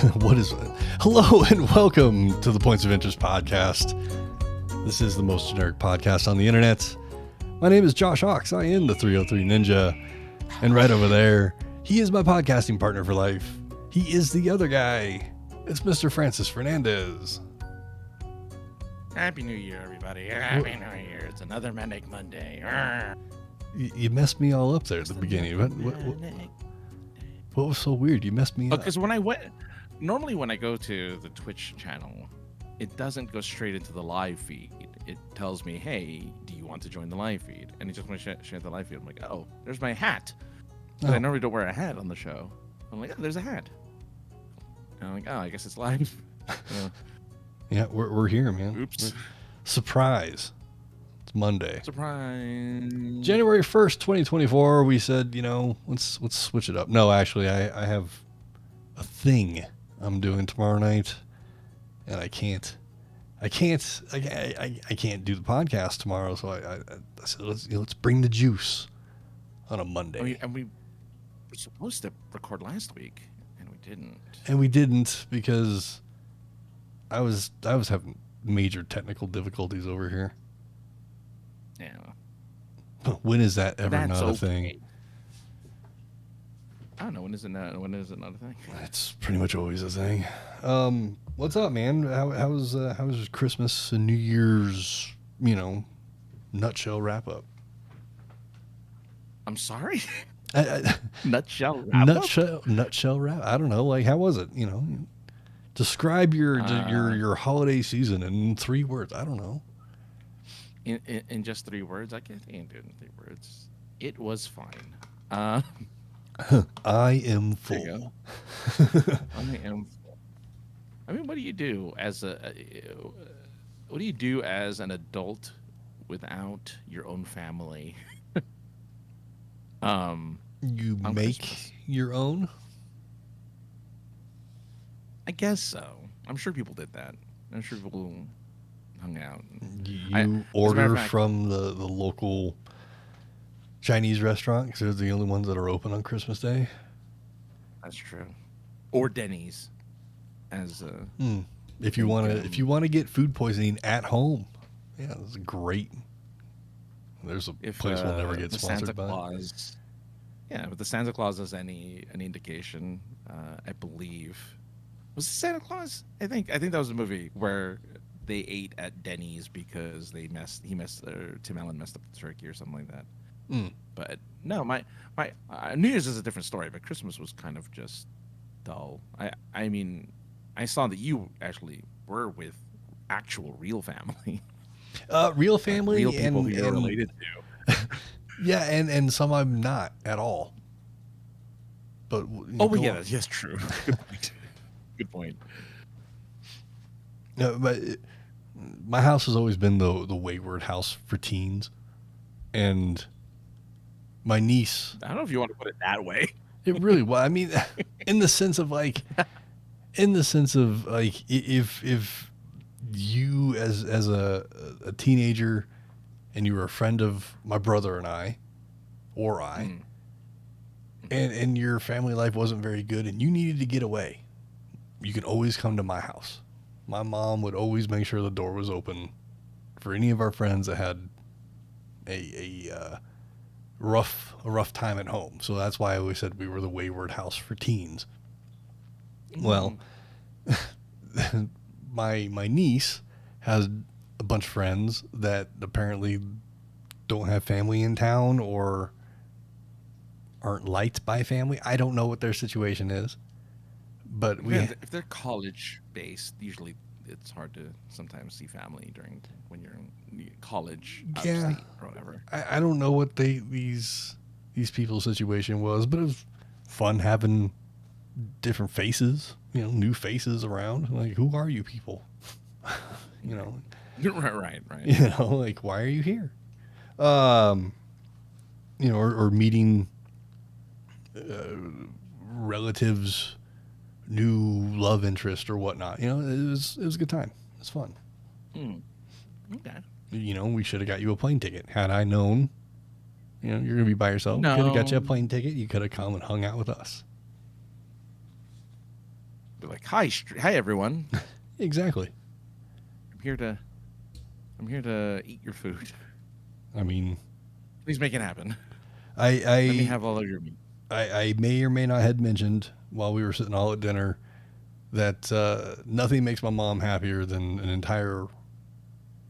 What is it? Hello and welcome to the Points of Interest podcast. This is the most generic podcast on the internet. My name is Josh Ox. I am the 303 Ninja. And right over there, he is my podcasting partner for life. He is the other guy. It's Mr. Francis Fernandez. Happy New Year, everybody. Happy New Year. It's another Manic Monday. You messed me all up there at the beginning. What was so weird? You messed me up. Because normally when I go to the Twitch channel, it doesn't go straight into the live feed. It tells me, hey, do you want to join the live feed? And it just wants to share the live feed. I'm like, oh, there's my hat. I normally don't wear a hat on the show. I'm like, oh, there's a hat. And I'm like, oh, I guess it's live. Yeah, we're here, man. Oops. Surprise. It's Monday. Surprise. January 1st, 2024, we said, let's switch it up. No, actually, I have a thing I'm doing tomorrow night, and I can't do the podcast tomorrow, so I said, let's bring the juice on a Monday. And we were supposed to record last week, and we didn't. And we didn't because I was having major technical difficulties over here. Yeah. When is that ever That's not a okay. thing? I don't know. When is it not a thing? It's pretty much always a thing. What's up, man? How was Christmas and New Year's, nutshell wrap up? I'm sorry? Nutshell wrap. I don't know. Like, how was it? Describe your holiday season in 3 words. I don't know. In just 3 words? I can't do it in 3 words. It was fine. I am full. I am full. I mean, what do you do as an adult without your own family? You make Christmas. your own? I guess so. I'm sure people did that. I'm sure people hung out. You order from the local Chinese restaurant because they're the only ones that are open on Christmas Day. That's true. Or Denny's, as if you want to get food poisoning at home, yeah, that's great. There's a place we'll never get sponsored by. Claus, yeah, but the Santa Claus is any indication, I believe. Was it Santa Claus? I think that was a movie where they ate at Denny's because Tim Allen messed up the turkey or something like that. But no, my New Year's is a different story, but Christmas was kind of just dull. I mean, I saw that you actually were with actual real family. Real family, like real people and who you're related to. Yeah, and some I'm not at all. But yes, true. Good point. Good point. No, but my house has always been the wayward house for teens, and my niece. I don't know if you want to put it that way. It really was. I mean, in the sense of if you as a teenager and you were a friend of my brother and I, and your family life wasn't very good and you needed to get away, you could always come to my house. My mom would always make sure the door was open for any of our friends that had a rough time at home. So that's why I always said we were the wayward house for teens. Well, my niece has a bunch of friends that apparently don't have family in town or aren't liked by family. I don't know what their situation is, but if they're college based, usually it's hard to sometimes see family when you're in college, yeah, or whatever. I don't know what these people's situation was, but it was fun having different faces, new faces around. Like, who are you people? Right. Like, why are you here? Or meeting relatives, new love interest or whatnot. It was a good time. It was fun. Okay. We should have got you a plane ticket. Had I known, you're going to be by yourself, No. could have got you a plane ticket. You could have come and hung out with us. Be like, hi everyone. Exactly. I'm here to eat your food. I mean, Please make it happen. I Let me I have all of your meat. I may or may not had mentioned while we were sitting all at dinner that nothing makes my mom happier than an entire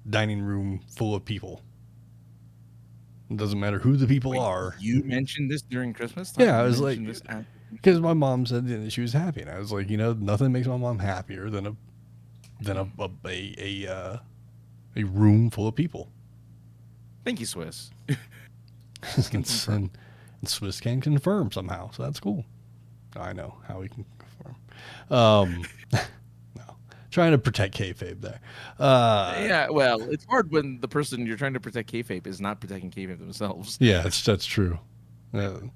dining room full of people. It doesn't matter who the people Wait, are. you mentioned this during Christmas time? Yeah, I You was like, mentioned this at because my mom said that she was happy, and I was like, nothing makes my mom happier than a room full of people. Thank you, Swiss. and Swiss can confirm somehow, so that's cool. I know how we can confirm. No, trying to protect kayfabe there. Yeah, well, it's hard when the person you're trying to protect kayfabe is not protecting kayfabe themselves. Yeah, that's true. We'll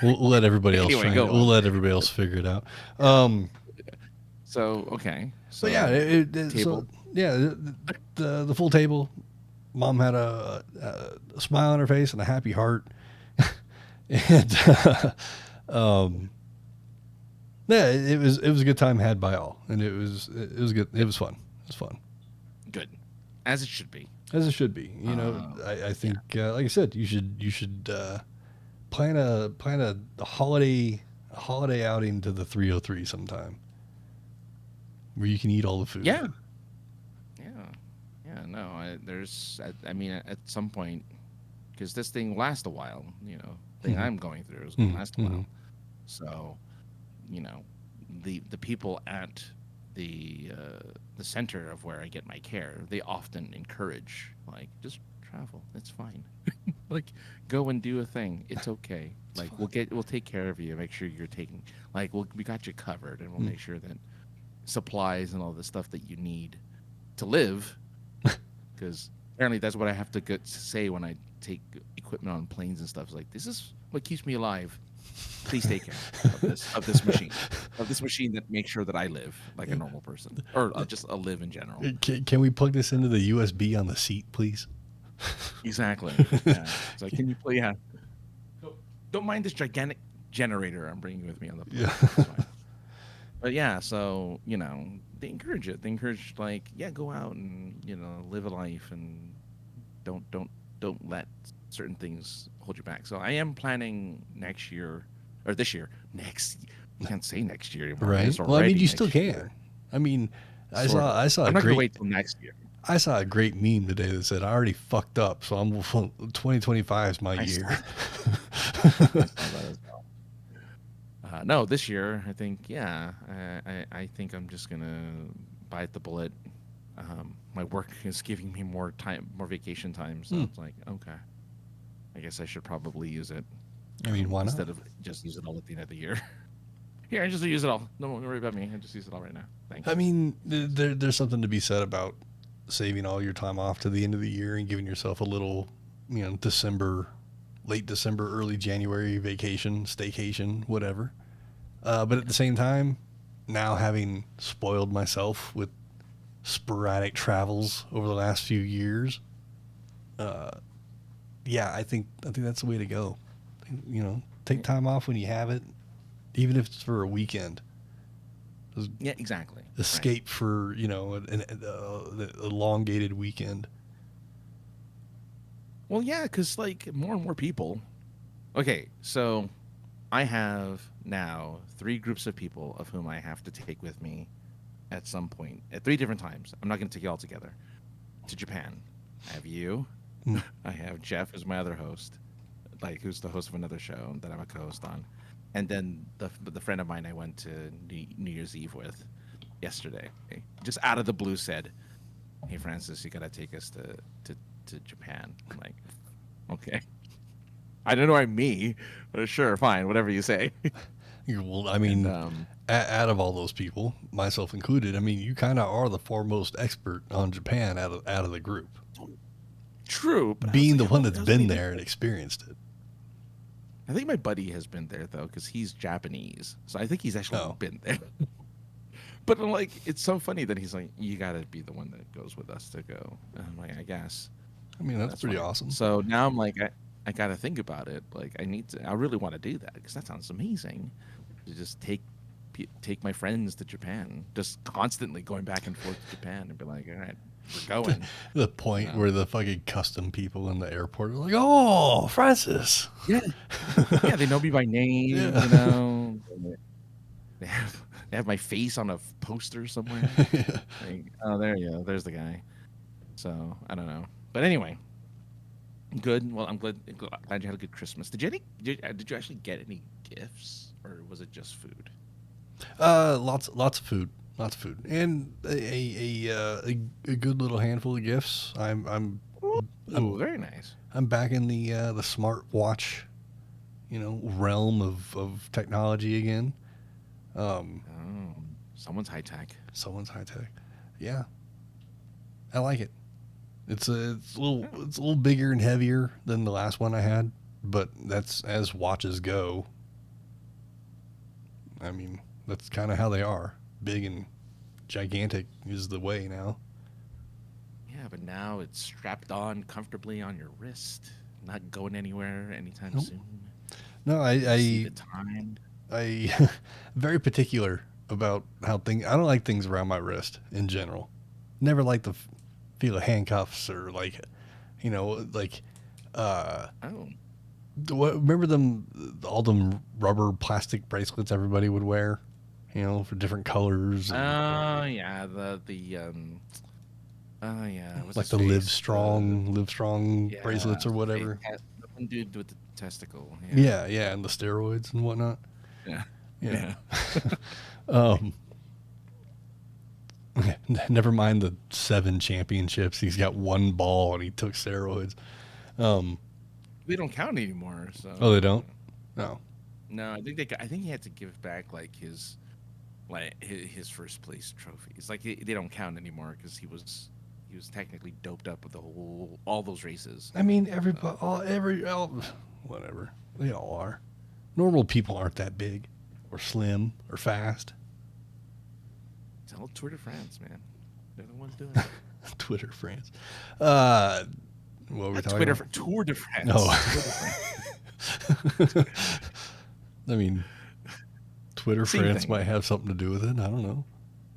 let everybody else Anyway, try. go We'll on. let everybody else figure it out. So okay, But so yeah, table. the full table. Mom had a smile on her face and a happy heart, and yeah, it was a good time had by all, and it was good. It was fun. It was fun, Good, as it should be. as it should be. I think, like I said, you should plan a holiday outing to the 303 sometime, where you can eat all the food. Yeah, yeah, yeah. No, I mean, at some point, because this thing lasts a while. Thing I'm going through is going to last a while. So, the people at the center of where I get my care, they often encourage like just travel. It's fine. Like go and do a thing. It's okay. Like we'll take care of you. Make sure you're taking we got you covered, and we'll make sure that supplies and all the stuff that you need to live. Because apparently that's what I have to say when I take equipment on planes and stuff. It's like this is what keeps me alive. Please take care of this machine that makes sure that I live like a normal person, or just live in general. Can we plug this into the USB on the seat, please? Exactly. Yeah. It's like, can you play? Yeah. Don't mind this gigantic generator I'm bringing with me on the plane. Yeah. But yeah, so they encourage it. They encourage go out and live a life and don't let certain things hold you back. So I am planning next year or this year. You can't say next year anymore. Right. Well, I mean, you still can. Year. I mean, I Sort saw of. a I'm not gonna great. wait till next year. I saw a great meme today that said, "I already fucked up, so 2025 is my year." I saw that as well. No, this year I think I think I'm just gonna bite the bullet. My work is giving me more time, more vacation time, so it's like okay, I guess I should probably use it. I mean, why not? Instead of just use it all at the end of the year. Here, I just use it all. Don't worry about me. I just use it all right now. Thanks. I mean, there's something to be said about saving all your time off to the end of the year and giving yourself a little, late December, early January vacation, staycation, whatever. But at the same time, now having spoiled myself with sporadic travels over the last few years, I think that's the way to go. Take time off when you have it, even if it's for a weekend. Yeah, exactly. Escape for an elongated weekend. Well, yeah, because more and more people. Okay, so I have now 3 groups of people of whom I have to take with me at some point at 3 different times. I'm not going to take you all together to Japan. I have you. I have Jeff, who's my other host, who's the host of another show that I'm a co-host on, and then the friend of mine I went to New Year's Eve with yesterday. Just out of the blue said, "Hey Francis, you got to take us to Japan." I'm like, okay. I don't know why me, but sure, fine, whatever you say. Well, I mean, out of all those people, myself included, I mean, you kind of are the foremost expert on Japan out of the group. True, but being the one that's been there and experienced it. I think my buddy has been there though, because he's Japanese, so I think he's actually been there. But it's so funny that he's like, "You got to be the one that goes with us to go." And I'm like, "I guess." I mean, that's pretty awesome. So now I'm like, I got to think about it. I really want to do that because that sounds amazing. to just take my friends to Japan, just constantly going back and forth to Japan, and be like, all right, we're going. The point where the fucking custom people in the airport are like, "Oh, Francis." Yeah, yeah, they know me by name. Yeah. You know, they have my face on a poster somewhere. Yeah. Like, oh, there you go. There's the guy. So I don't know, but anyway, good. Well, I'm glad you had a good Christmas. Did you actually get any gifts, or was it just food? Lots of food, and a good little handful of gifts. Ooh, very nice. I'm back in the smart watch, realm of technology again. Um, Oh, someone's high tech. someone's high tech. Yeah, I like it. It's a little bigger and heavier than the last one I had, but that's as watches go. I mean, that's kind of how they are. Big and gigantic is the way now. Yeah, but now it's strapped on comfortably on your wrist, not going anywhere anytime Nope. soon. No, See the time. I very particular about how things. I don't like things around my wrist in general. Never like the feel of handcuffs or like, like, uh, Oh, remember all them rubber plastic bracelets everybody would wear, for different colors and yeah, oh yeah, what's like his the face? Live Strong Yeah, bracelets or whatever. the one dude with the testicle. Yeah, Yeah, yeah, and the steroids and whatnot. yeah, Yeah. yeah. Um, never mind the 7 championships. He's got one ball and he took steroids. Um, They don't count anymore. So. oh, they don't? No. No, I think he had to give back his first place trophies. Like they don't count anymore because he was technically doped up with all those races. I mean, everybody, whatever. They all are. Normal people aren't that big or slim or fast. It's all Tour de France, man. They're the ones doing it. Twitter France. What were we Not talking Twitter about? for Tour de France. No. Tour de France. I mean, Twitter Same France thing. might have something to do with it. I don't know.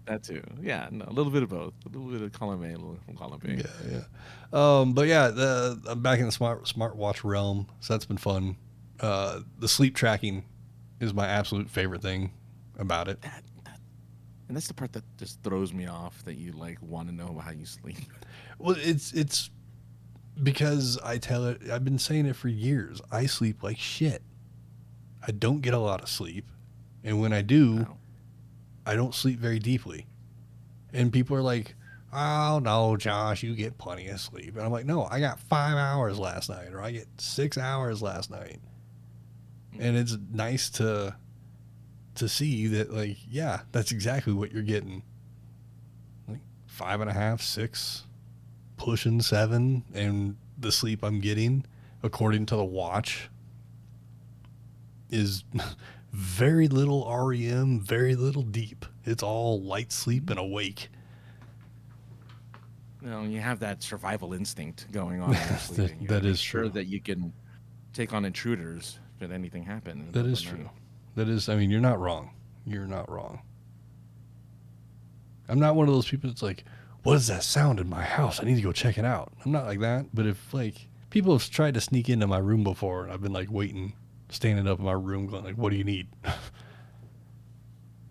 That too. Yeah, no, a little bit of both. A little bit of column A, a little from column B. Yeah, yeah. But yeah, I'm back in the smartwatch realm, so that's been fun. The sleep tracking is my absolute favorite thing about it. And that's the part that just throws me off. That you want to know how you sleep. Well, it's because I've been saying it for years. I sleep like shit. I don't get a lot of sleep, and when I do, Wow. I don't sleep very deeply. And people are like, "Oh no, Josh, you get plenty of sleep." And I'm like, "No, I got 5 hours last night, or I get 6 hours last night." And it's nice to see that, like, yeah, that's exactly what you're getting. Like 5.5, 6, pushing 7, and the sleep I'm getting, according to the watch, is very little REM, very little deep. It's all light sleep and awake. You have that survival instinct going on when you're sleeping. You That gotta is make sure true. that you can take on intruders if anything happens. That is true. That is, I mean, you're not wrong. You're not wrong. I'm not one of those people that's like, what is that sound in my house? I need to go check it out. I'm not like that. But if, like, people have tried to sneak into my room before, and I've been, like, waiting, standing up in my room going, like, what do you need?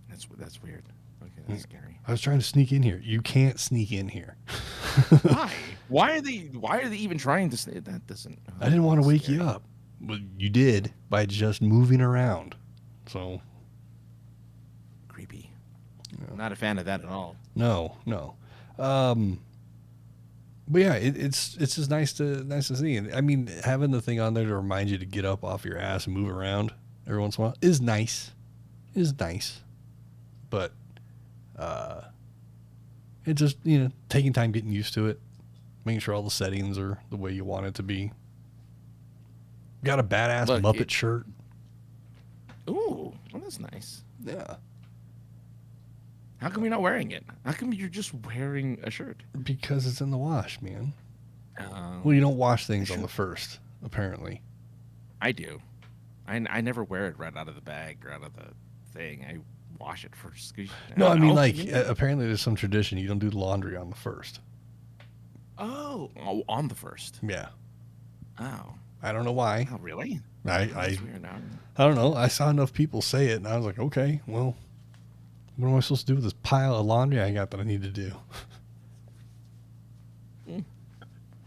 That's weird. Okay, that's scary. I was trying to sneak in here. You can't sneak in here. Why? Why are they even trying to say that? Doesn't. I didn't want to wake scary. you up. Well, you did by just moving around. So, Creepy. Not a fan of that at all. no. But yeah, it's just nice to see. And I mean, having the thing on there to remind you to get up off your ass and move around every once in a while is nice. But it just, taking time getting used to it, making sure all the settings are the way you want it to be. Got a badass Look, Muppet shirt. Ooh, well, that's nice. Yeah. How come you're not wearing it? How come you're just wearing a shirt? Because it's in the wash, man. Um, Well, you don't wash things on the first, apparently. I do. I never wear it right out of the bag or out of the thing. I wash it first. No, I don't mean, know. like, apparently there's some tradition. You don't do the laundry on the first. Oh, on the first. Yeah. Oh. I don't know why. Oh, really? I That's weird now. don't know. I saw enough people say it, and I was like, okay, well, what am I supposed to do with this pile of laundry I got that I need to do?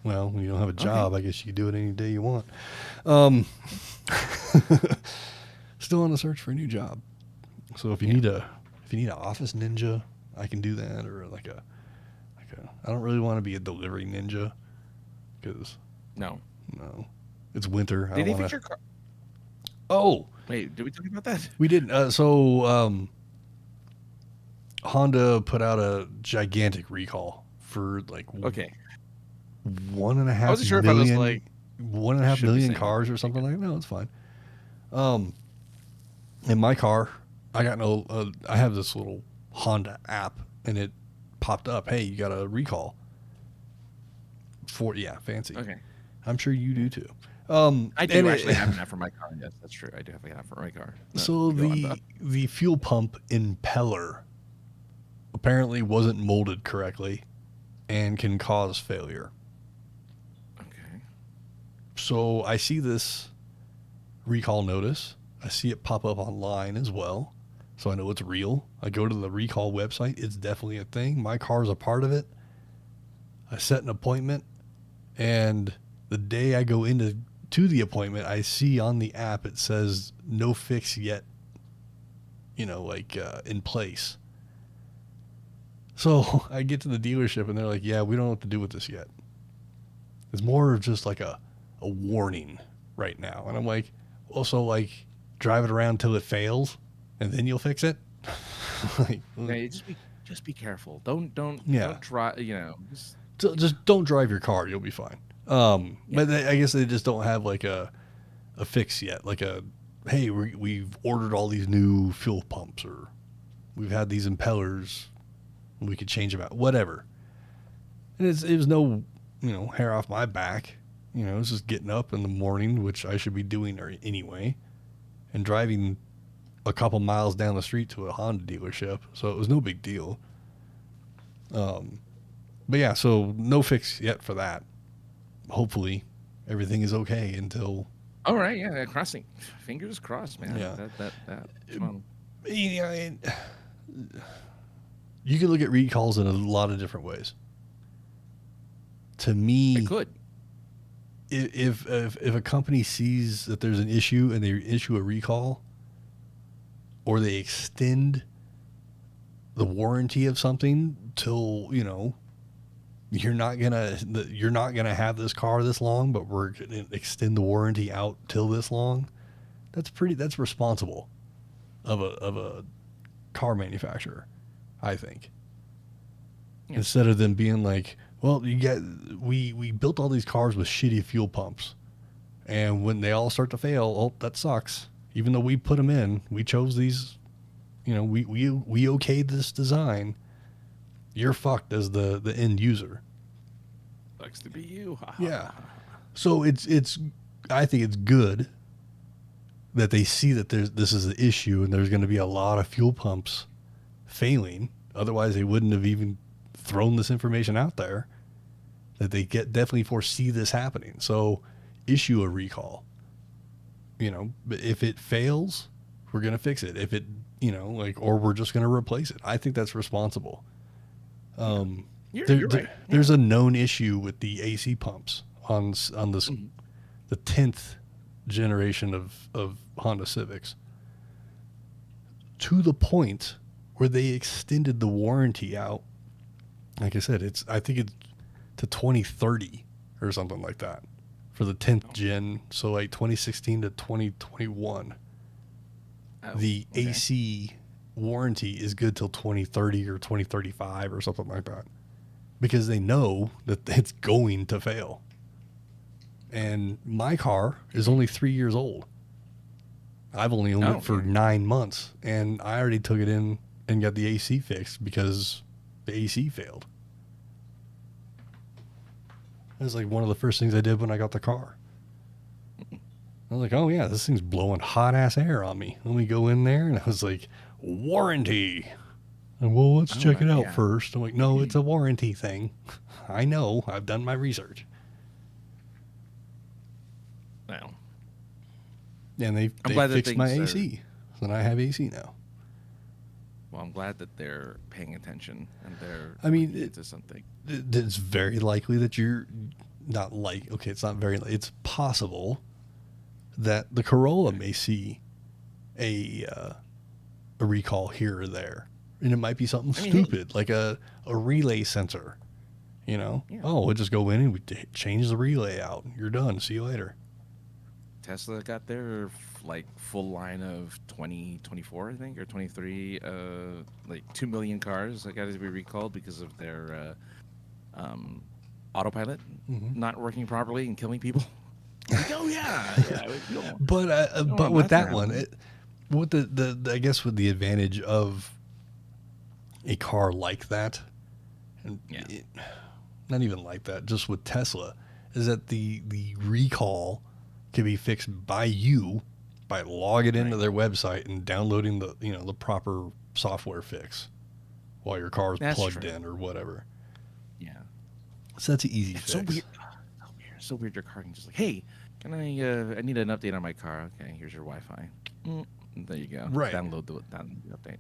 Well, when you don't have a job, I guess you can do it any day you want. Still on the search for a new job. So if you need an office ninja, I can do that, or like a I don't really want to be a delivery ninja because No. it's winter. Did I they don't want fix to. your car? Oh, Wait, did we talk about that? we didn't. Honda put out a gigantic recall for like Okay. 1.5 I wasn't sure if I was million, like 1.5 should be million saying cars or something like that. No, it's fine. In my car, I have this little Honda app, and it popped up. Hey, you got a recall. Fancy. Okay. I'm sure you do too. I do actually have an app for my car. Yes, that's true. I do have an app for my car. So the fuel pump impeller apparently wasn't molded correctly and can cause failure. Okay. So I see this recall notice. I see it pop up online as well. So I know it's real. I go to the recall website. It's definitely a thing. My car's a part of it. I set an appointment, and the day I go into the appointment, I see on the app it says no fix yet, in place. So I get to the dealership, and they're like, yeah, we don't know what to do with this yet. It's more of just like a warning right now. And I'm like, also, like, drive it around till it fails, and then you'll fix it. Yeah, just be careful. Don't try. Just don't drive your car. You'll be fine. But I guess they just don't have like a fix yet. Like hey, we've ordered all these new fuel pumps, or we've had these impellers, we could change them out. Whatever. And it was no, hair off my back. It's just getting up in the morning, which I should be doing anyway, and driving a couple miles down the street to a Honda dealership. So it was no big deal. But yeah, so no fix yet for that. Hopefully everything is okay until. All right. Yeah. Crossing fingers crossed, man. Yeah. That's fun. You can look at recalls in a lot of different ways. To me, I could. If a company sees that there's an issue and they issue a recall, or they extend the warranty of something till you're not gonna have this car this long, but we're gonna extend the warranty out till this long. That's responsible of a car manufacturer, I think. Yeah. Instead of them being like, well, we built all these cars with shitty fuel pumps, and when they all start to fail, oh, that sucks. Even though we put them in, we chose these, we okayed this design. You're fucked as the end user. Sucks to be you. Yeah. So I think it's good that they see that this is an issue, and there's going to be a lot of fuel pumps failing. Otherwise, they wouldn't have even thrown this information out there. That they definitely foresee this happening. So issue a recall. But if it fails, we're going to fix it. If it, or we're just going to replace it. I think that's responsible. You're right. There's a known issue with the AC pumps on this, the 10th generation of Honda Civics, to the point where they extended the warranty out. Like I said, I think it's to 2030 or something like that for the 10th gen. So like 2016 to 2021, the AC warranty is good till 2030 or 2035 or something like that, because they know that it's going to fail. And my car is only 3 years old. I've only owned it for 9 months, and I already took it in and got the AC fixed because the AC failed. It was like one of the first things I did when I got the car. I was like, oh yeah, this thing's blowing hot ass air on me. Let me go in there, and I was like, warranty. And well, let's Oh check my, it out yeah. first. I'm like, no, it's a warranty thing. I know. I've done my research. Well, And they glad that fixed my things are- AC. So I have AC now. well, I'm glad that they're paying attention and they're I mean, looking into something. It's very likely that you're not like, okay, it's not very, it's possible that the Corolla may see a recall here or there. And it might be something stupid, like a relay sensor. You know? Yeah. Oh, we'll just go in and we change the relay out. You're done. See you later. Tesla got their like full line of 2024, I think, or 23, like 2 million cars that got to be recalled because of their autopilot not working properly and killing people. Like, oh yeah. But with that one, with the I guess with the advantage of a car like that, and not even like that, just with Tesla, is that the recall can be fixed by you by logging into their website and downloading the proper software fix while your car is plugged in or whatever. Yeah. So that's an easy fix. So weird. So weird. Your car can just like, hey, can I need an update on my car. Okay, here's your Wi-Fi. There you go. Right. Download the update.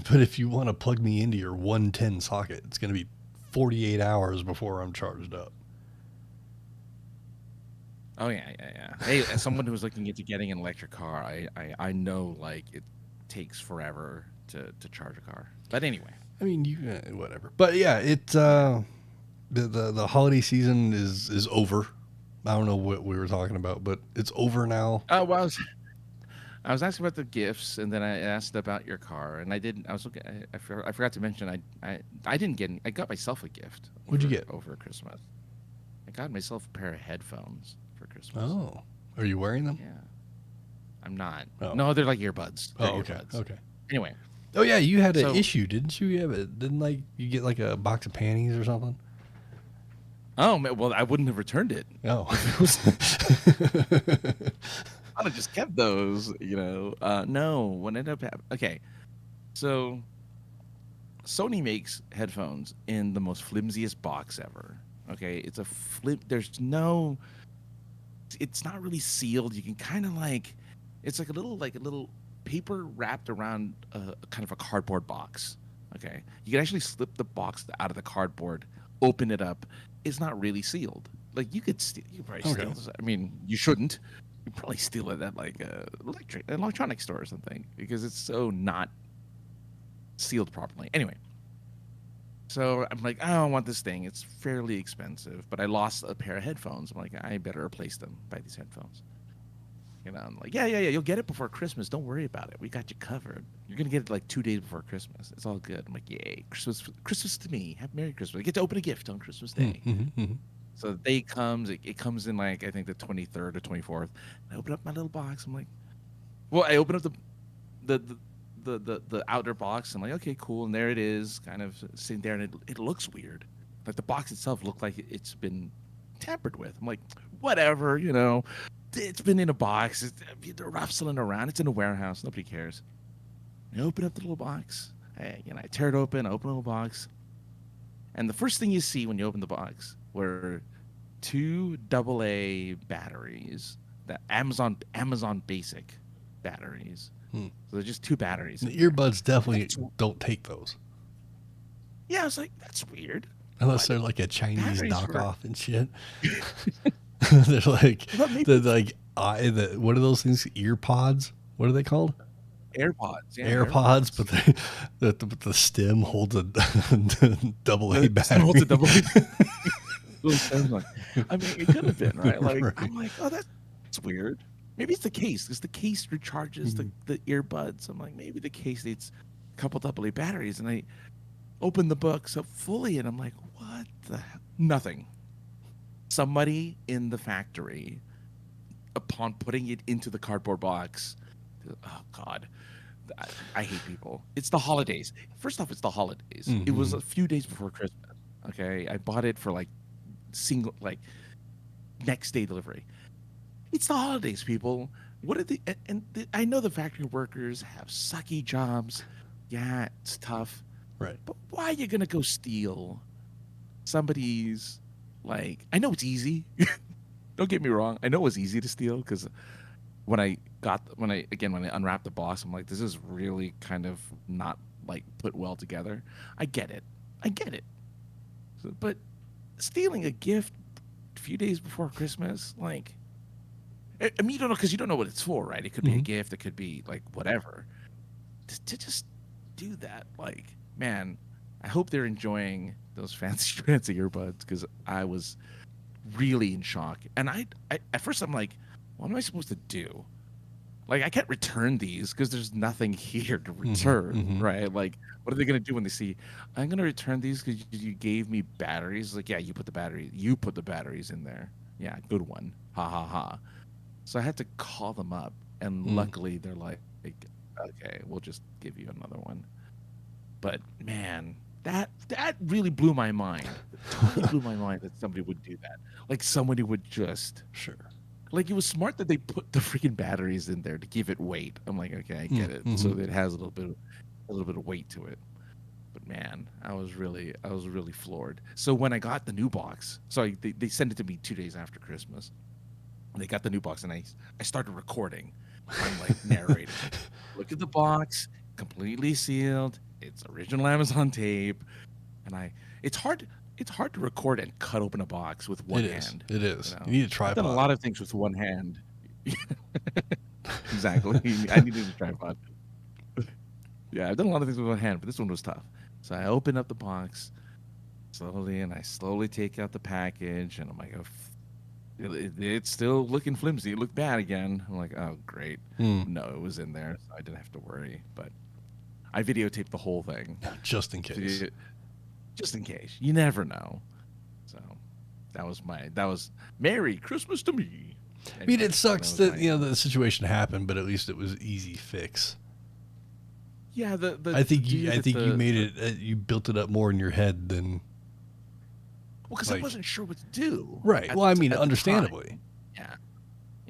But if you want to plug me into your 110 socket, it's going to be 48 hours before I'm charged up. Oh yeah. Hey, as someone who's looking into getting an electric car, I know like it takes forever to charge a car. But anyway, I mean, whatever. But yeah, the holiday season is over. I don't know what we were talking about, but it's over now. Well, I was asking about the gifts, and then I asked about your car, and I didn't. I was looking. I forgot to mention I didn't get. I got myself a gift. What'd you get over Christmas? I got myself a pair of headphones for Christmas. Oh, are you wearing them? Yeah, I'm not. Oh. No, they're like earbuds. They're okay. earbuds. Okay. Anyway. Oh yeah, you had an issue, didn't you? Didn't like you get like a box of panties or something? Oh well, I wouldn't have returned it. Oh. I'd have just kept those, no, what ended up happening? Okay, so Sony makes headphones in the most flimsiest box ever. Okay, it's a flip. It's not really sealed. You can kind of it's like a little paper wrapped around a kind of a cardboard box. Okay, you can actually slip the box out of the cardboard, open it up. It's not really sealed. Like you could probably steal this. I mean, you shouldn't. You probably steal it at like an electronic store or something because it's so not sealed properly. Anyway, so I'm like, I don't want this thing. It's fairly expensive, but I lost a pair of headphones. I'm like, I better replace them. Buy these headphones. I'm like, yeah. You'll get it before Christmas. Don't worry about it. We got you covered. You're gonna get it like 2 days before Christmas. It's all good. I'm like, yay, Christmas to me. Have Merry Christmas. I get to open a gift on Christmas Day. So the day comes. It comes in like I think the 23rd or 24th. I open up my little box. I'm like, well, I open up the outer box. I'm like, okay, cool. And there it is, kind of sitting there, and it looks weird. Like the box itself looked like it's been tampered with. I'm like, whatever, It's been in a box. They're rustling around. It's in a warehouse. Nobody cares. I open up the little box. I tear it open. I open the little box. And the first thing you see when you open the box were 2 AA batteries, that Amazon Basic batteries. So they're just 2 batteries. The earbuds definitely don't take those. Yeah, I was like, that's weird. Unless they're like a Chinese Batteries knockoff and shit. They're like, what are those things? Ear pods? What are they called? AirPods. Yeah, AirPods, but the stem holds a AA battery. Holds a AA. I mean, it could have been, right? Like, right. I'm like, oh, that's weird. Maybe it's the case, because the case recharges the earbuds. I'm like, maybe the case needs a couple AA batteries. And I open the box up fully, and I'm like, what the hell? Nothing. Somebody in the factory, upon putting it into the cardboard box, oh God, I hate people. It's the holidays. First off, it's the holidays. It was a few days before Christmas. Okay, I bought it for like next day delivery. It's the holidays, people. What are the I know the factory workers have sucky jobs. Yeah, it's tough. Right. But why are you gonna go steal somebody's, like, I know it's easy. Don't get me wrong. I know it's easy to steal because when I unwrapped the box, I'm like, this is really kind of not like put well together. I get it. But stealing a gift a few days before Christmas, like, I mean, you don't know because you don't know what it's for, right? It could be a gift, it could be like whatever. To just do that, like, man, I hope they're enjoying those fancy earbuds because I was really in shock. And I at first I'm like, what am I supposed to do? Like, I can't return these because there's nothing here to return, right? Like, what are they gonna do when they see I'm gonna return these because you gave me batteries? Like, yeah, you put the batteries in there. Yeah, good one. Ha ha ha. So I had to call them up, and luckily they're like, okay, we'll just give you another one. But man, that really blew my mind. It totally blew my mind that somebody would do that. Like, somebody would just like, it was smart that they put the freaking batteries in there to give it weight. I'm like, okay, I get it. So it has a little bit of weight to it. But man, I was really floored. So when I got the new box, so they sent it to me 2 days after Christmas. They got the new box, and I started recording. I'm like narrating. Look at the box, completely sealed. It's original Amazon tape, and it's hard to record and cut open a box with one hand. It is. You know? You need a tripod. I've done a lot of things with one hand. Exactly. I needed a tripod. Yeah, I've done a lot of things with one hand, but this one was tough. So I opened up the box slowly, and I slowly take out the package, and I'm like, oh, it's still looking flimsy. It looked bad again. I'm like, oh, great. No, it was in there, so I didn't have to worry. But I videotaped the whole thing. Just in case. Just in case. You never know. So that was Merry Christmas to me. I mean, it sucks that the situation happened, but at least it was easy fix. Yeah, I think you made it. You built it up more in your head than. Well, because I wasn't sure what to do. Right. Well, I mean, understandably. Yeah.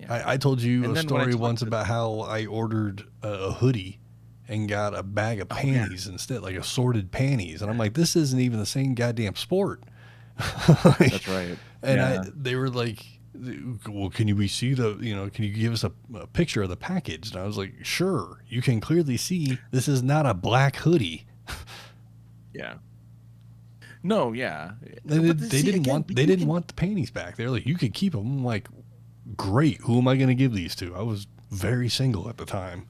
I told you a story once about how I ordered a hoodie and got a bag of panties instead, like assorted panties. And I'm like, this isn't even the same goddamn sport. That's right. And they were like, well, can you give us a picture of the package? And I was like, sure. You can clearly see this is not a black hoodie. Yeah. No, yeah. They didn't want the panties back. They're like, you could keep them. I'm like, great. Who am I going to give these to? I was very single at the time.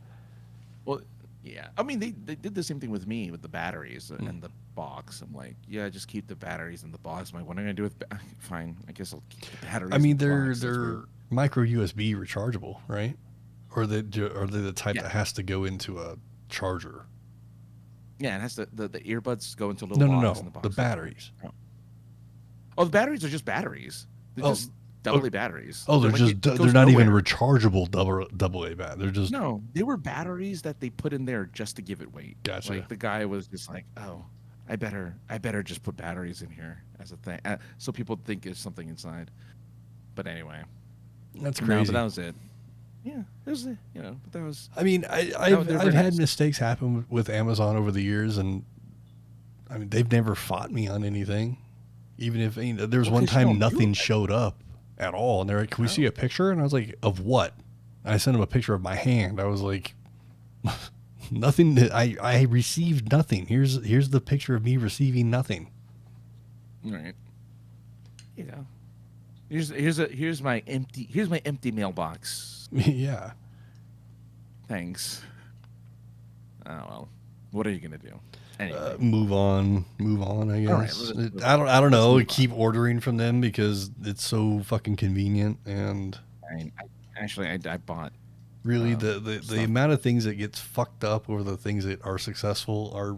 Well, yeah. I mean, they did the same thing with me with the batteries and the box. I'm like, yeah, just keep the batteries in the box. I'm like, what am I going to do with? Fine, I guess I'll keep the batteries. I mean, they're micro USB rechargeable, right? Or are they the type that has to go into a charger? Yeah, it has the earbuds go into a little box in the box. The batteries. Oh, the batteries are just batteries. They're just AA batteries. Oh, they're not even rechargeable AA bat. They're just they were batteries that they put in there just to give it weight. Gotcha. Like, the guy was just like, oh, I better just put batteries in here as a thing, so people think there's something inside. But anyway, that's crazy. No, but that was it. Yeah, it was, but that was. I mean, I've had mistakes happen with Amazon over the years, and I mean, they've never fought me on anything. Even if there was one time nothing showed up at all, and they're like, "Can we see a picture?" And I was like, "Of what?" And I sent them a picture of my hand. I was like, "Nothing. I received nothing. Here's the picture of me receiving nothing." All right. Here's my empty mailbox. Yeah. Thanks. Oh well. What are you gonna do? Anyway. Move on. I guess. Right, I don't know. Keep ordering from them because it's so fucking convenient. And I bought. Really, the amount of things that gets fucked up over the things that are successful are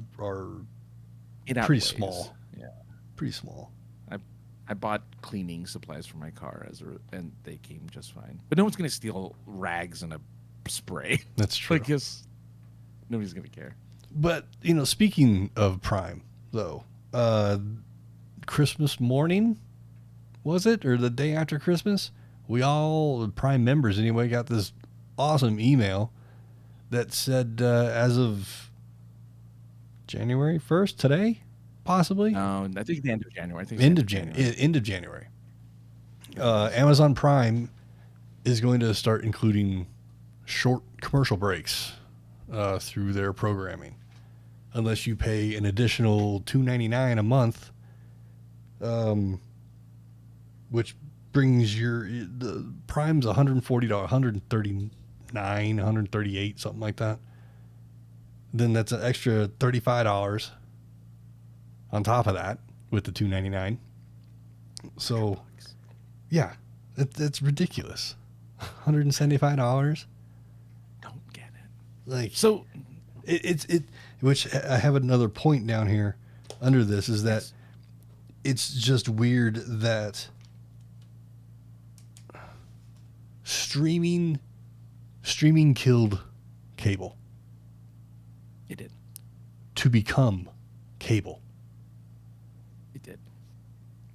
pretty small. Yeah. Pretty small. I bought cleaning supplies for my car and they came just fine. But no one's gonna steal rags and a spray. That's true. I guess nobody's gonna care. But speaking of Prime, though, Christmas morning, was it, or the day after Christmas? we all, Prime members anyway, got this awesome email that said as of January 1st, today, possibly? No, I think the end of January. I think End of January. End of January. Amazon Prime is going to start including short commercial breaks through their programming, unless you pay an additional $2.99 a month, which brings the Prime's $140, $139, $138, something like that. Then that's an extra $35 on top of that with the $2.99. So, yeah, it's ridiculous. $175. Don't get it. Like, So it which I have another point down here under this is that it's just weird that streaming killed cable it did. to become cable. It did.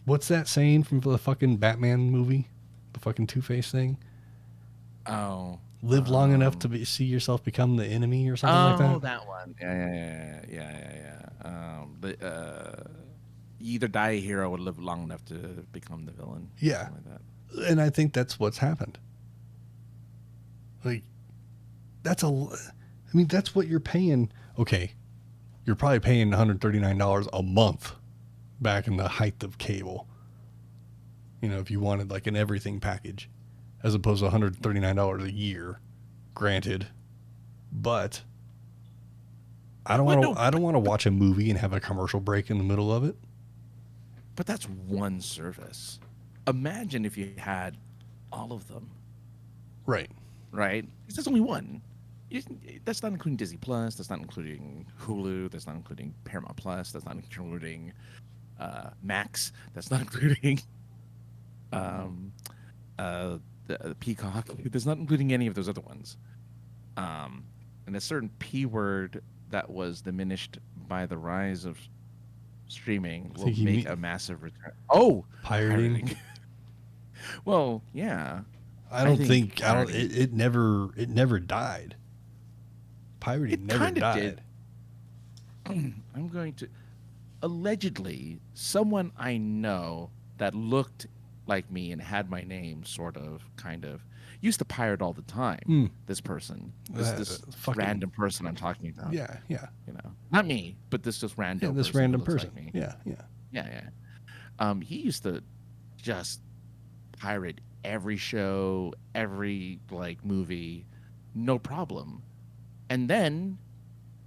What's that saying from the fucking Batman movie? The fucking Two-Face thing? Oh. Live long enough to see yourself become the enemy or something like that? Oh, that one. Yeah. You either die a hero or live long enough to become the villain. Yeah. Something like that. And I think that's what's happened. Like, that's what you're paying. Okay, you're probably paying $139 a month back in the height of cable. You know, if you wanted like an everything package, as opposed to $139 a year, granted. But I don't want to watch a movie and have a commercial break in the middle of it. But that's one service. Imagine if you had all of them. Right. Right? Because there's only one. That's not including Disney Plus. That's not including Hulu. That's not including Paramount Plus. That's not including Max. That's not including the Peacock. That's not including any of those other ones. And a certain P word that was diminished by the rise of streaming will make a massive return. Oh, pirating. Well, yeah. It never died. Pirating never died. I'm going to allegedly someone I know that looked like me and had my name kind of used to pirate all the time. This person, this random person I'm talking about. Yeah. You know, not me, but this just random. Yeah, this person random who looks person. Like me. Yeah. He used to just pirate every show, every movie, no problem. And then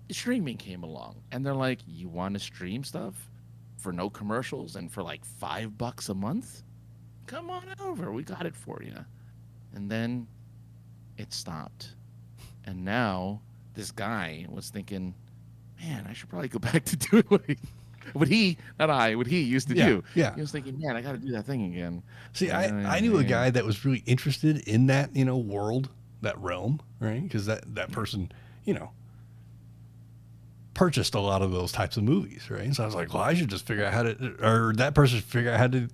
streaming came along, and they're like, "You want to stream stuff for no commercials and for like $5 a month? Come on over, we got it for you." And then it stopped, and now this guy was thinking, "Man, I should probably go back to doing what he used to do." Yeah. He was thinking, "Man, I got to do that thing again." See, I knew a guy that was really interested in that, world, that realm, right? Because that person, purchased a lot of those types of movies, right? So I was like, well, I should just figure out how to, or that person should figure out how to.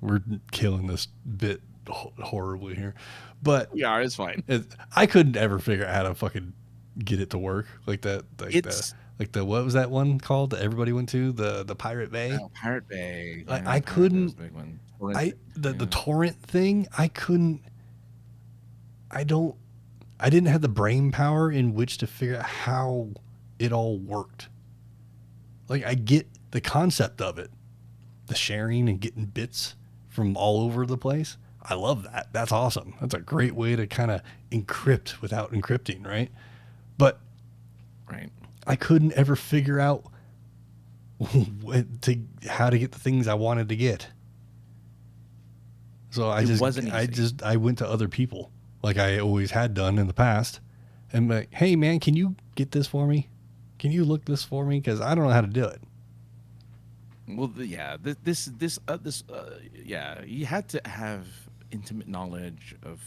We're killing this bit horribly here, but yeah, it's fine. I couldn't ever figure out how to fucking get it to work like that. What was that one called that everybody went to? The Pirate Bay. Oh, Pirate Bay. I couldn't. The torrent thing. I couldn't. I didn't have the brain power in which to figure out how it all worked. Like, I get the concept of it, the sharing and getting bits from all over the place. I love that. That's awesome. That's a great way to kind of encrypt without encrypting, right? But I couldn't ever figure out how to get the things I wanted to get. So I went to other people like I always had done in the past, and like, hey man, can you get this for me? Can you look this for me? Because I don't know how to do it. Well, yeah, you had to have intimate knowledge of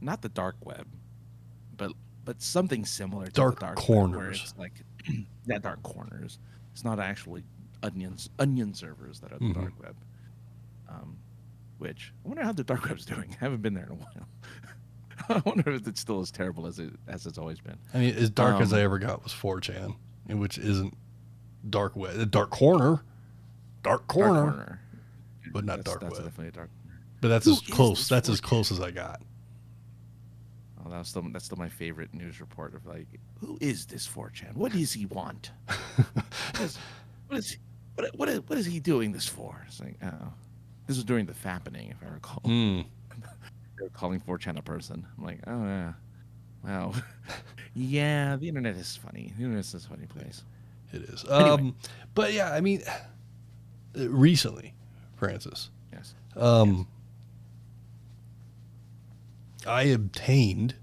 not the dark web, but something similar to the dark corners. Web, where it's dark corners. It's not actually onion servers that are the dark web. Twitch. I wonder how the dark web's doing. I haven't been there in a while. I wonder if it's still as terrible as it's always been. I mean, as dark as I ever got was 4chan, which isn't dark web. Dark corner, but not dark that's web. Definitely a dark corner. But that's as close. That's as close as I got. Oh, that's still my favorite news report of like, who is this 4chan? What does he want? What is he doing this for? It's like, oh, this was during the fappening, if I recall. They're calling 4chan a person. I'm like, oh yeah, wow, yeah. The internet is funny. The internet is a funny place. It is. Anyway. But yeah, I mean, recently, Francis. Yes. I obtained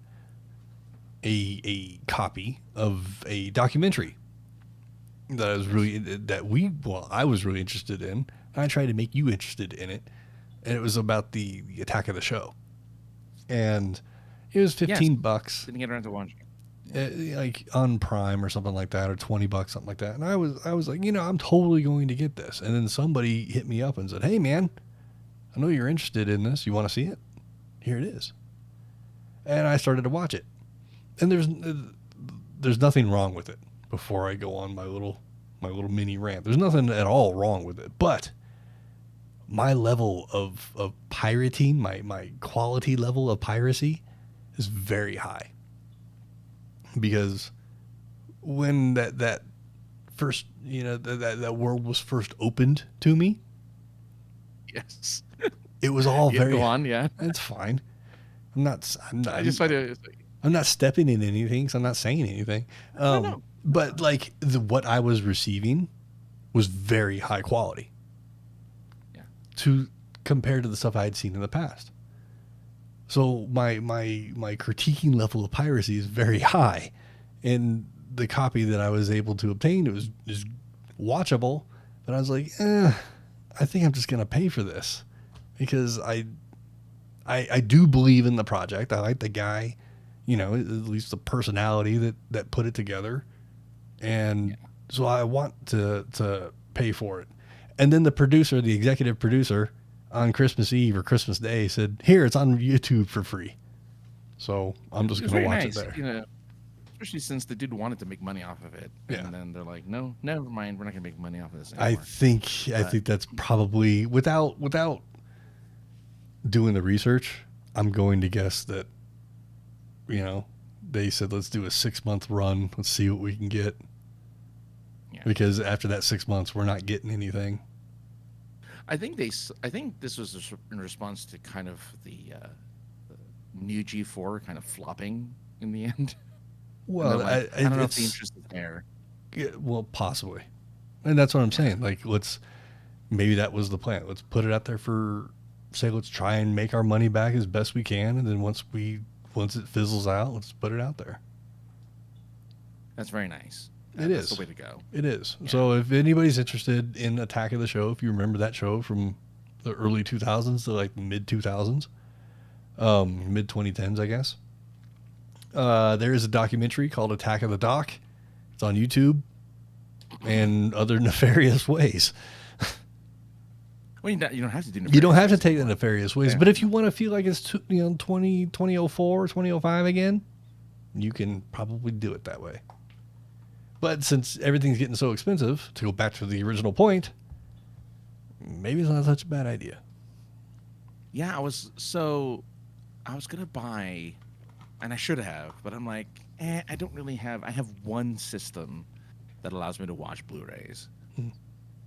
a copy of a documentary that I was really interested in. I tried to make you interested in it, and it was about the attack of the show, and it was $15. Didn't get around to watching like on Prime or something like that, or $20, something like that. And I was like, I'm totally going to get this. And then somebody hit me up and said, "Hey man, I know you're interested in this. You want to see it? Here it is." And I started to watch it. And there's nothing wrong with it. Before I go on my little mini rant, there's nothing at all wrong with it. But my level of pirating, my quality level of piracy is very high. Because when that first, that world was first opened to me, yes, it was all very. Go on, yeah, it's fine. I'm not. I just find it. I'm not stepping in anything, so I'm not saying anything. No. But like what I was receiving was very high quality. Yeah. Compared to the stuff I had seen in the past. So my critiquing level of piracy is very high, and the copy that I was able to obtain is watchable, but I was like, I think I'm just gonna pay for this because I do believe in the project. I like the guy, at least the personality that put it together, and so I want to pay for it. And then the executive producer, on Christmas Eve or Christmas Day said, "Here, it's on YouTube for free." So I'm just going to watch it there. Especially since the dude wanted to make money off of it. Yeah. And then they're like, no, never mind. We're not going to make money off of this anymore. I think that's probably, without doing the research, I'm going to guess that, they said, let's do a 6-month run. Let's see what we can get. Yeah. Because after that 6 months, we're not getting anything. I think this was in response to kind of the new G4 kind of flopping in the end. Well, I don't know if the interest is there. Yeah, well, possibly, and that's what I'm saying. Like, maybe that was the plan. Let's put it out there let's try and make our money back as best we can, and then once it fizzles out, let's put it out there. That's very nice. That's the way to go. It is. Yeah. So if anybody's interested in Attack of the Show, if you remember that show from the early 2000s to like mid 2000s, mid 2010s, I guess, there is a documentary called Attack of the Doc. It's on YouTube and other nefarious ways. Well, you don't have to do nefarious. You don't have to take the nefarious ways, but if you want to feel like it's 2004, 2005 again, you can probably do it that way. But since everything's getting so expensive, to go back to the original point, maybe it's not such a bad idea. Yeah, I was going to buy, and I should have, but I'm like, I don't really have. I have one system that allows me to watch Blu-rays.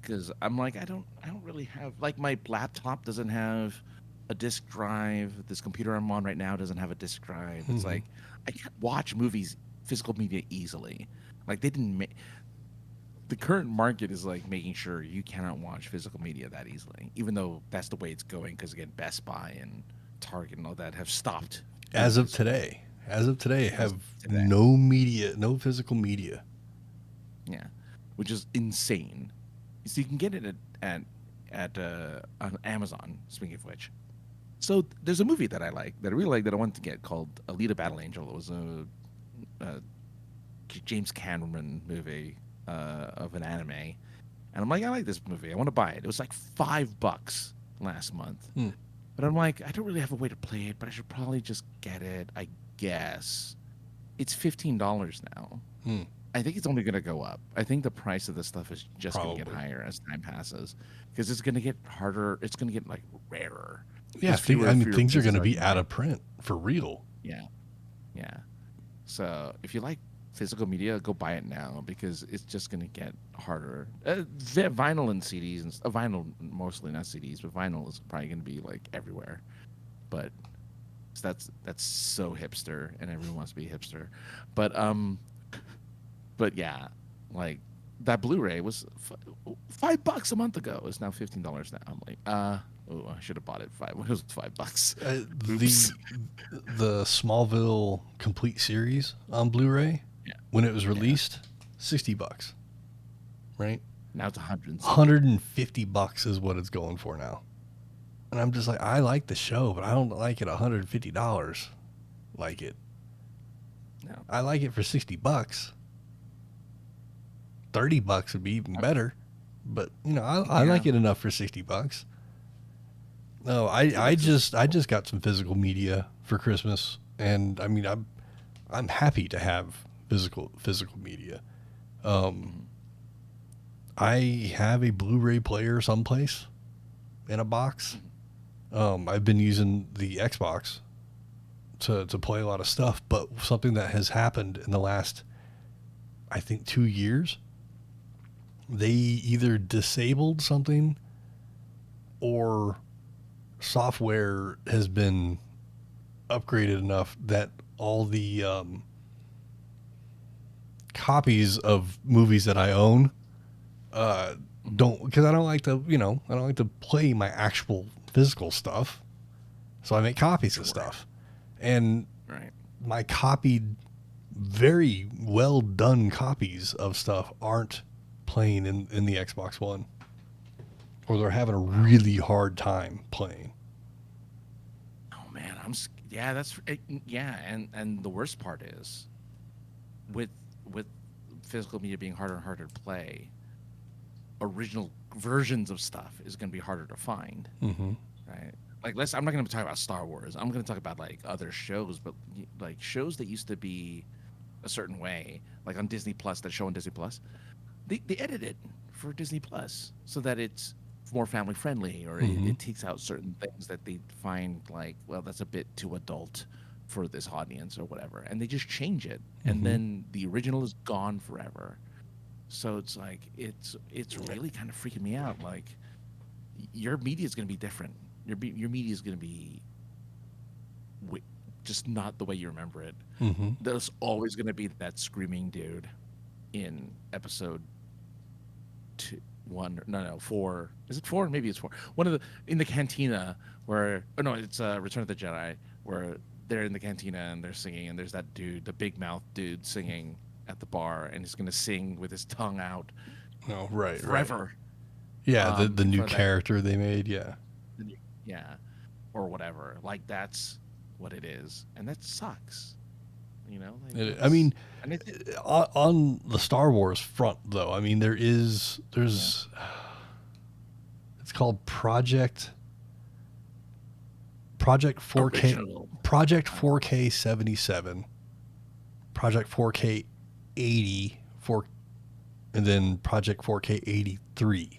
Because I'm like, I don't really have, like, my laptop doesn't have a disk drive. This computer I'm on right now doesn't have a disk drive. It's like, I can't watch movies, physical media easily. Like, they didn't make, the current market is like making sure you cannot watch physical media that easily, even though that's the way it's going. Because again, Best Buy and Target and all that have stopped. As of today, have no physical media. Yeah, which is insane. So you can get it at on Amazon. Speaking of which, so there's a movie that I really like that I wanted to get called Alita: Battle Angel. It was a James Cameron movie of an anime, and I'm like, I like this movie. I want to buy it. It was like $5 last month, But I'm like, I don't really have a way to play it, but I should probably just get it, I guess. It's $15 now. Hmm. I think it's only going to go up. I think the price of this stuff is just going to get Probably. higher as time passes because it's going to get harder. It's going to get like rarer. Yeah, Because fewer I and mean, fewer things are going places to are be gonna out make- of print for real. Yeah, yeah. So if you like physical media, go buy it now because it's just going to get harder. Vinyl and CDs and vinyl mostly, not CDs, but vinyl is probably going to be like everywhere. But that's so hipster, and everyone wants to be hipster. But yeah, like that Blu-ray was $5 a month ago. It's now $15 now. I'm like, oh, I should have bought it when it was $5. Oops. The Smallville complete series on Blu-ray, Yeah. when it was released, $60, right? Now it's 100. $150 is what it's going for now. And I'm just like, I like the show, but I don't like it $150. Like it. No. I like it for $60. $30 would be even better. But I like it enough for $60. No, I just got some physical media for Christmas, and I mean I'm happy to have physical media. I have a Blu-ray player someplace in a box. I've been using the Xbox to play a lot of stuff, but something that has happened in the last, I think, 2 years, they either disabled something or software has been upgraded enough that all the copies of movies that I own don't, because I don't like to play my actual physical stuff, so I make copies of stuff, and Right. my copied, very well done copies of stuff aren't playing in the Xbox One, or they're having a really hard time playing. Oh man, yeah, yeah, and the worst part is with physical media being harder and harder to play, original versions of stuff is going to be harder to find. Mm-hmm. Right. Like I'm not going to talk about Star Wars. I'm going to talk about like other shows, but like shows that used to be a certain way, like on Disney Plus, that show on Disney Plus, they edit it for Disney Plus so that it's more family friendly, or it takes out certain things that they find like, well, that's a bit too adult for this audience or whatever, and they just change it, and then the original is gone forever. So it's like it's really kind of freaking me out. Like your media is going to be different. Your media is going to be just not the way you remember it. There's always going to be that screaming dude in episode 4. Is it 4? Maybe it's 4. One of the in the cantina where, oh no, it's Return of the Jedi, where they're in the cantina and they're singing, and there's that dude, the big mouth dude, singing at the bar, and he's going to sing with his tongue out. Oh, right, forever. Right. Yeah, the new for character they made. Yeah. Yeah, or whatever. Like that's what it is, and that sucks. You know, like, I mean, and on the Star Wars front, though, I mean, there's it's called Project 4K, Original. Project 4K 77, Project 4K 80, and then Project 4K 83.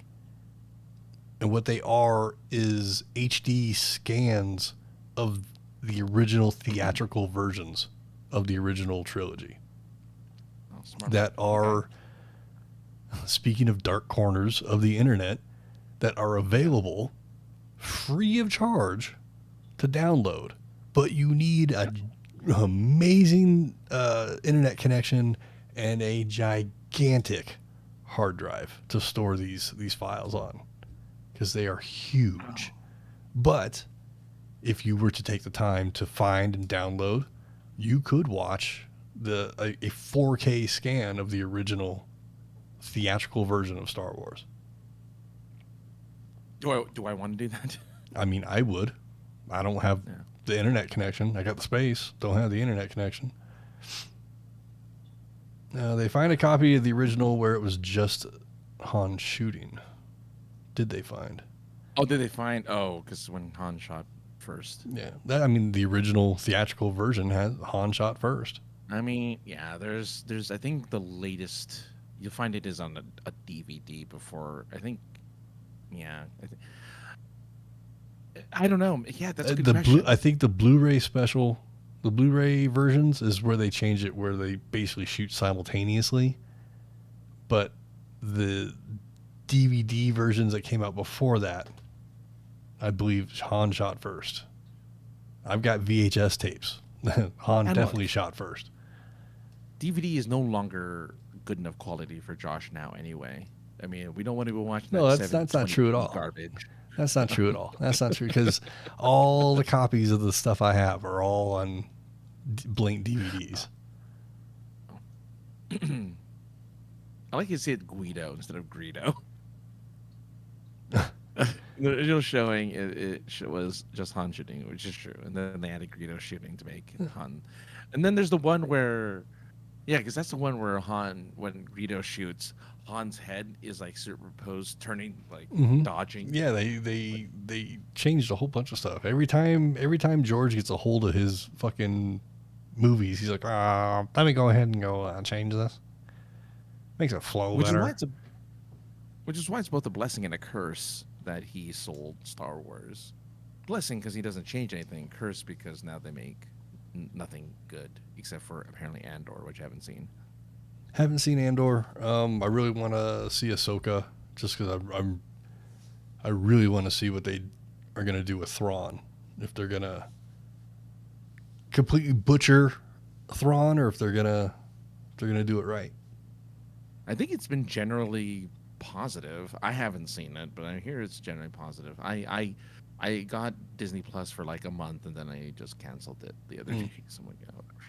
And what they are is HD scans of the original theatrical versions of the original trilogy that are, speaking of dark corners of the internet, that are available free of charge to download. But you need an amazing internet connection and a gigantic hard drive to store these files on, because they are huge. But if you were to take the time to find and download, you could watch a 4K scan of the original theatrical version of Star Wars. Do I want to do that? I mean, I would. I don't have the internet connection. I got the space, don't have the internet connection. They find a copy of the original where it was just Han shooting. Did they find? Oh, did they find? Oh, because when Han shot first. Yeah, I mean, the original theatrical version had Han shot first. I mean, yeah, there's I think the latest you'll find it is on a DVD before. I think, yeah, I don't know. Yeah, that's a good question. I think the Blu-ray special, the Blu-ray versions is where they change it, where they basically shoot simultaneously. But the DVD versions that came out before that, I believe Han shot first. I've got VHS tapes. Han And definitely look, shot first. DVD is no longer good enough quality for Josh now. Anyway, I mean, we don't want to be watching No, that that's not true at 720p all. garbage. That's not true at all. That's not true because all the copies of the stuff I have are all on Blink DVDs. I like you say it Guido instead of Greedo. The original showing it was just Han shooting, which is true, and then they added Greedo shooting to make Han. And then there's the one where, yeah, because that's the one where when Greedo shoots, Han's head is like superimposed, turning like dodging. Yeah, they changed a whole bunch of stuff. Every time George gets a hold of his fucking movies, he's like, let me go ahead and go change this. Makes it flow Which better. which is why it's both a blessing and a curse that he sold Star Wars. Blessing because he doesn't change anything. Curse because now they make nothing good except for apparently Andor, which I haven't seen. Haven't seen Andor. I really want to see Ahsoka just because I really want to see what they are going to do with Thrawn. If they're going to completely butcher Thrawn or if they're going to do it right. I think it's been generally positive. I haven't seen it, but I hear it's generally positive. I got Disney Plus for like a month and then I just canceled it the other day. So I'm like, yeah, whatever.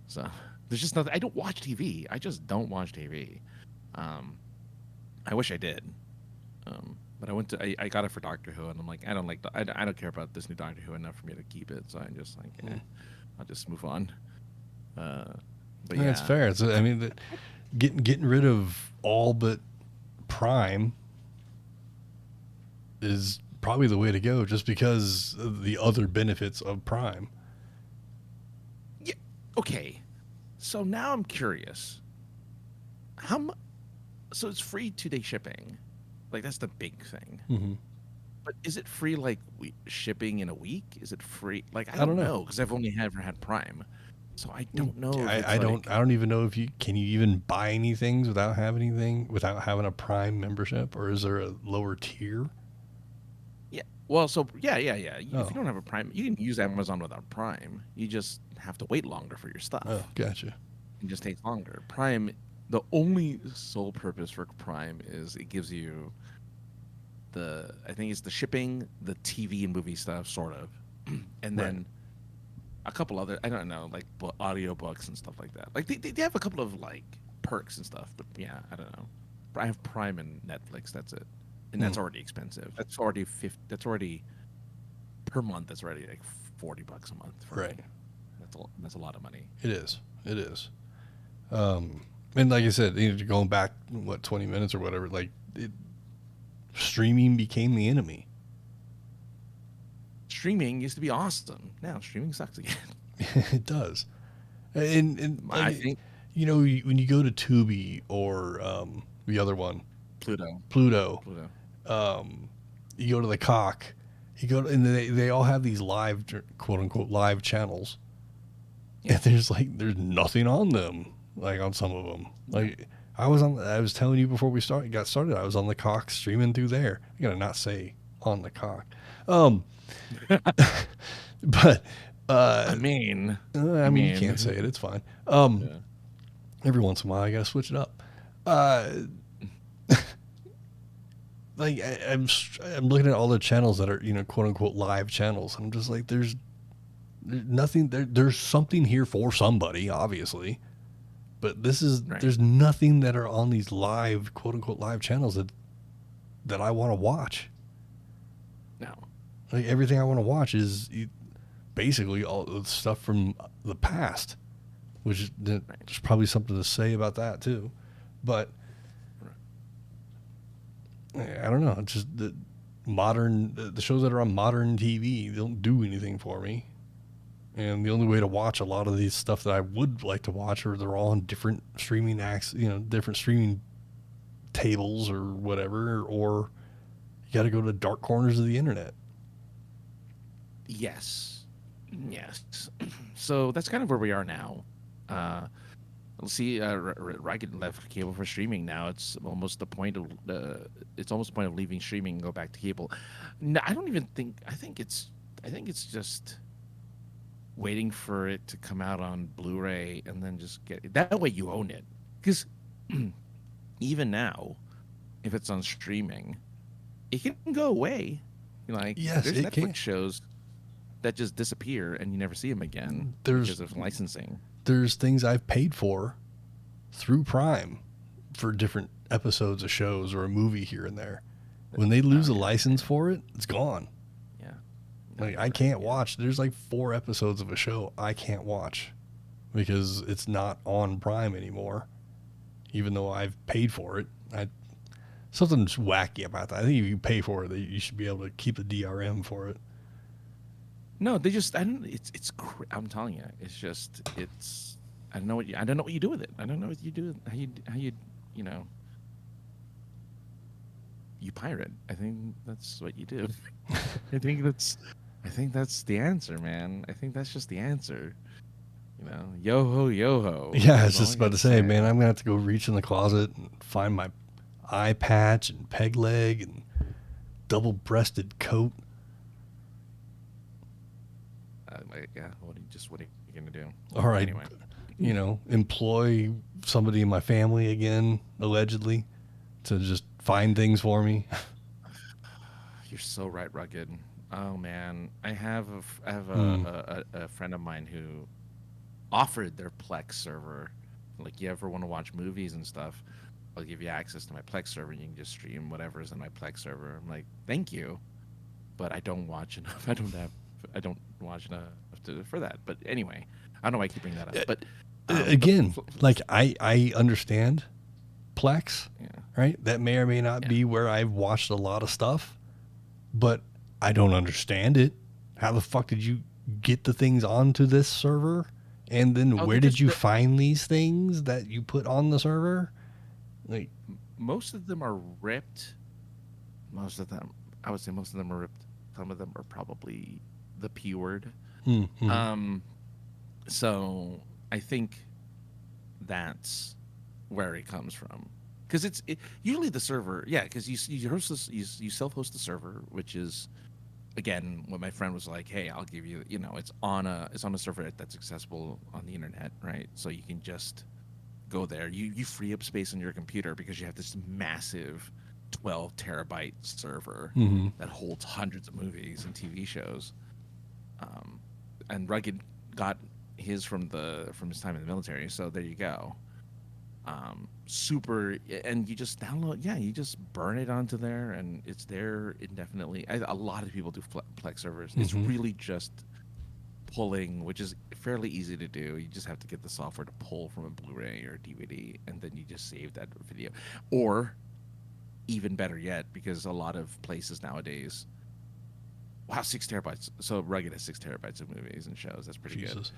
So there's just nothing. I don't watch TV. I just don't watch TV. I wish I did. But I got it for Doctor Who and I'm like, I don't care about this new Doctor Who enough for me to keep it. So I'm just like, I'll just move on. But yeah, it's fair. I mean, getting rid of all but Prime is probably the way to go just because of the other benefits of Prime. Yeah. Okay. So now I'm curious. So it's free 2-day shipping. Like that's the big thing. Mm-hmm. But is it free like shipping in a week? Is it free? Like I don't know because I've only ever had Prime. So I don't know. I don't even know if you can even buy anything without having a Prime membership, or is there a lower tier? Yeah. Well, so yeah. If you don't have a Prime, you can use Amazon without Prime. You just have to wait longer for your stuff. Oh, gotcha. It just takes longer. Prime, the only sole purpose for Prime is it gives you I think it's the shipping, the TV and movie stuff, sort of, and then a couple other, I don't know, like audiobooks and stuff like that. Like they have a couple of like perks and stuff, but yeah, I don't know. I have Prime and Netflix. That's it, and that's already expensive. That's already per month. That's already like $40 a month. For me. That's a lot of money. It is. And like I said, going back 20 minutes or whatever, like streaming became the enemy. Streaming used to be awesome. Now streaming sucks again. It does. And I think when you go to Tubi or the other one, Pluto. You go to the Cock. And they all have these live, quote unquote, live channels. Yeah. And there's nothing on them, like on some of them. Like I was telling you before we got started, I was on the Cock streaming through there. I gotta not say on the Cock. But I mean, you can't say it. It's fine. Every once in a while, I gotta switch it up. Like I'm looking at all the channels that are quote unquote live channels. I'm just like, there's nothing there. There's something here for somebody, obviously, but there's nothing that are on these live quote unquote live channels that I want to watch. No. Like everything I want to watch is basically all the stuff from the past, which there's probably something to say about that too. But I don't know. It's just the shows that are on modern TV, they don't do anything for me. And the only way to watch a lot of these stuff that I would like to watch are they're all on different streaming different streaming tables or whatever, or you got to go to dark corners of the internet. Yes. So that's kind of where we are now. Let's see, Ragged left cable for streaming now. It's almost the point of leaving streaming and go back to cable. No, I don't even think. I think it's just waiting for it to come out on Blu-ray and then just get it. That way you own it. Because even now, if it's on streaming, it can go away. Like, yes, there's it Netflix can. shows that just disappear and you never see them again because of licensing. There's things I've paid for through Prime for different episodes of shows or a movie here and there. When they lose a license for it, it's gone. Yeah. Like, I can't watch. There's like 4 episodes of a show I can't watch because it's not on Prime anymore, even though I've paid for it. Something's wacky about that. I think if you pay for it, you should be able to keep the DRM for it. No, they just, I don't, I'm telling you, I don't know what you do with it. I don't know what you do, how you you pirate. I think that's what you do. I think that's the answer, man. I think that's just the answer. Yo ho, yo ho. Yeah, I was just about to say, man, I'm going to have to go reach in the closet and find my eye patch and peg leg and double-breasted coat. Yeah, what are you going to do? All right. Anyway. Employ somebody in my family again, allegedly, to just find things for me. You're so right, Rugged. Oh, man. I have a friend of mine who offered their Plex server. Like, you ever want to watch movies and stuff, I'll give you access to my Plex server. You can just stream whatever's in my Plex server. I'm like, thank you, but I don't watch enough. I don't watch enough for that. But anyway, I don't know why I keep bringing that up. But again, like I understand Plex, right? That may or may not be where I've watched a lot of stuff, but I don't understand it. How the fuck did you get the things onto this server? And then where did you find these things that you put on the server? Like, most of them are ripped. Most of them, I would say most of them are ripped. Some of them are probably the P word. mm-hmm. So I think that's where it comes from. Because it's usually the server, because you host this, you self-host the server, which is, again, what my friend was like, hey, I'll give you, it's on a server that's accessible on the internet, right? So you can just go there. You free up space on your computer because you have this massive 12 terabyte server that holds hundreds of movies and TV shows. And Rugged got his from his time in the military, so there you go. Super, and you just download, you just burn it onto there, and it's there indefinitely. A lot of people do Plex servers. It's really just pulling, which is fairly easy to do. You just have to get the software to pull from a Blu-ray or DVD, and then you just save that video. Or even better yet, because a lot of places nowadays, 6 terabytes. So Rugged has 6 terabytes of movies and shows. That's pretty good.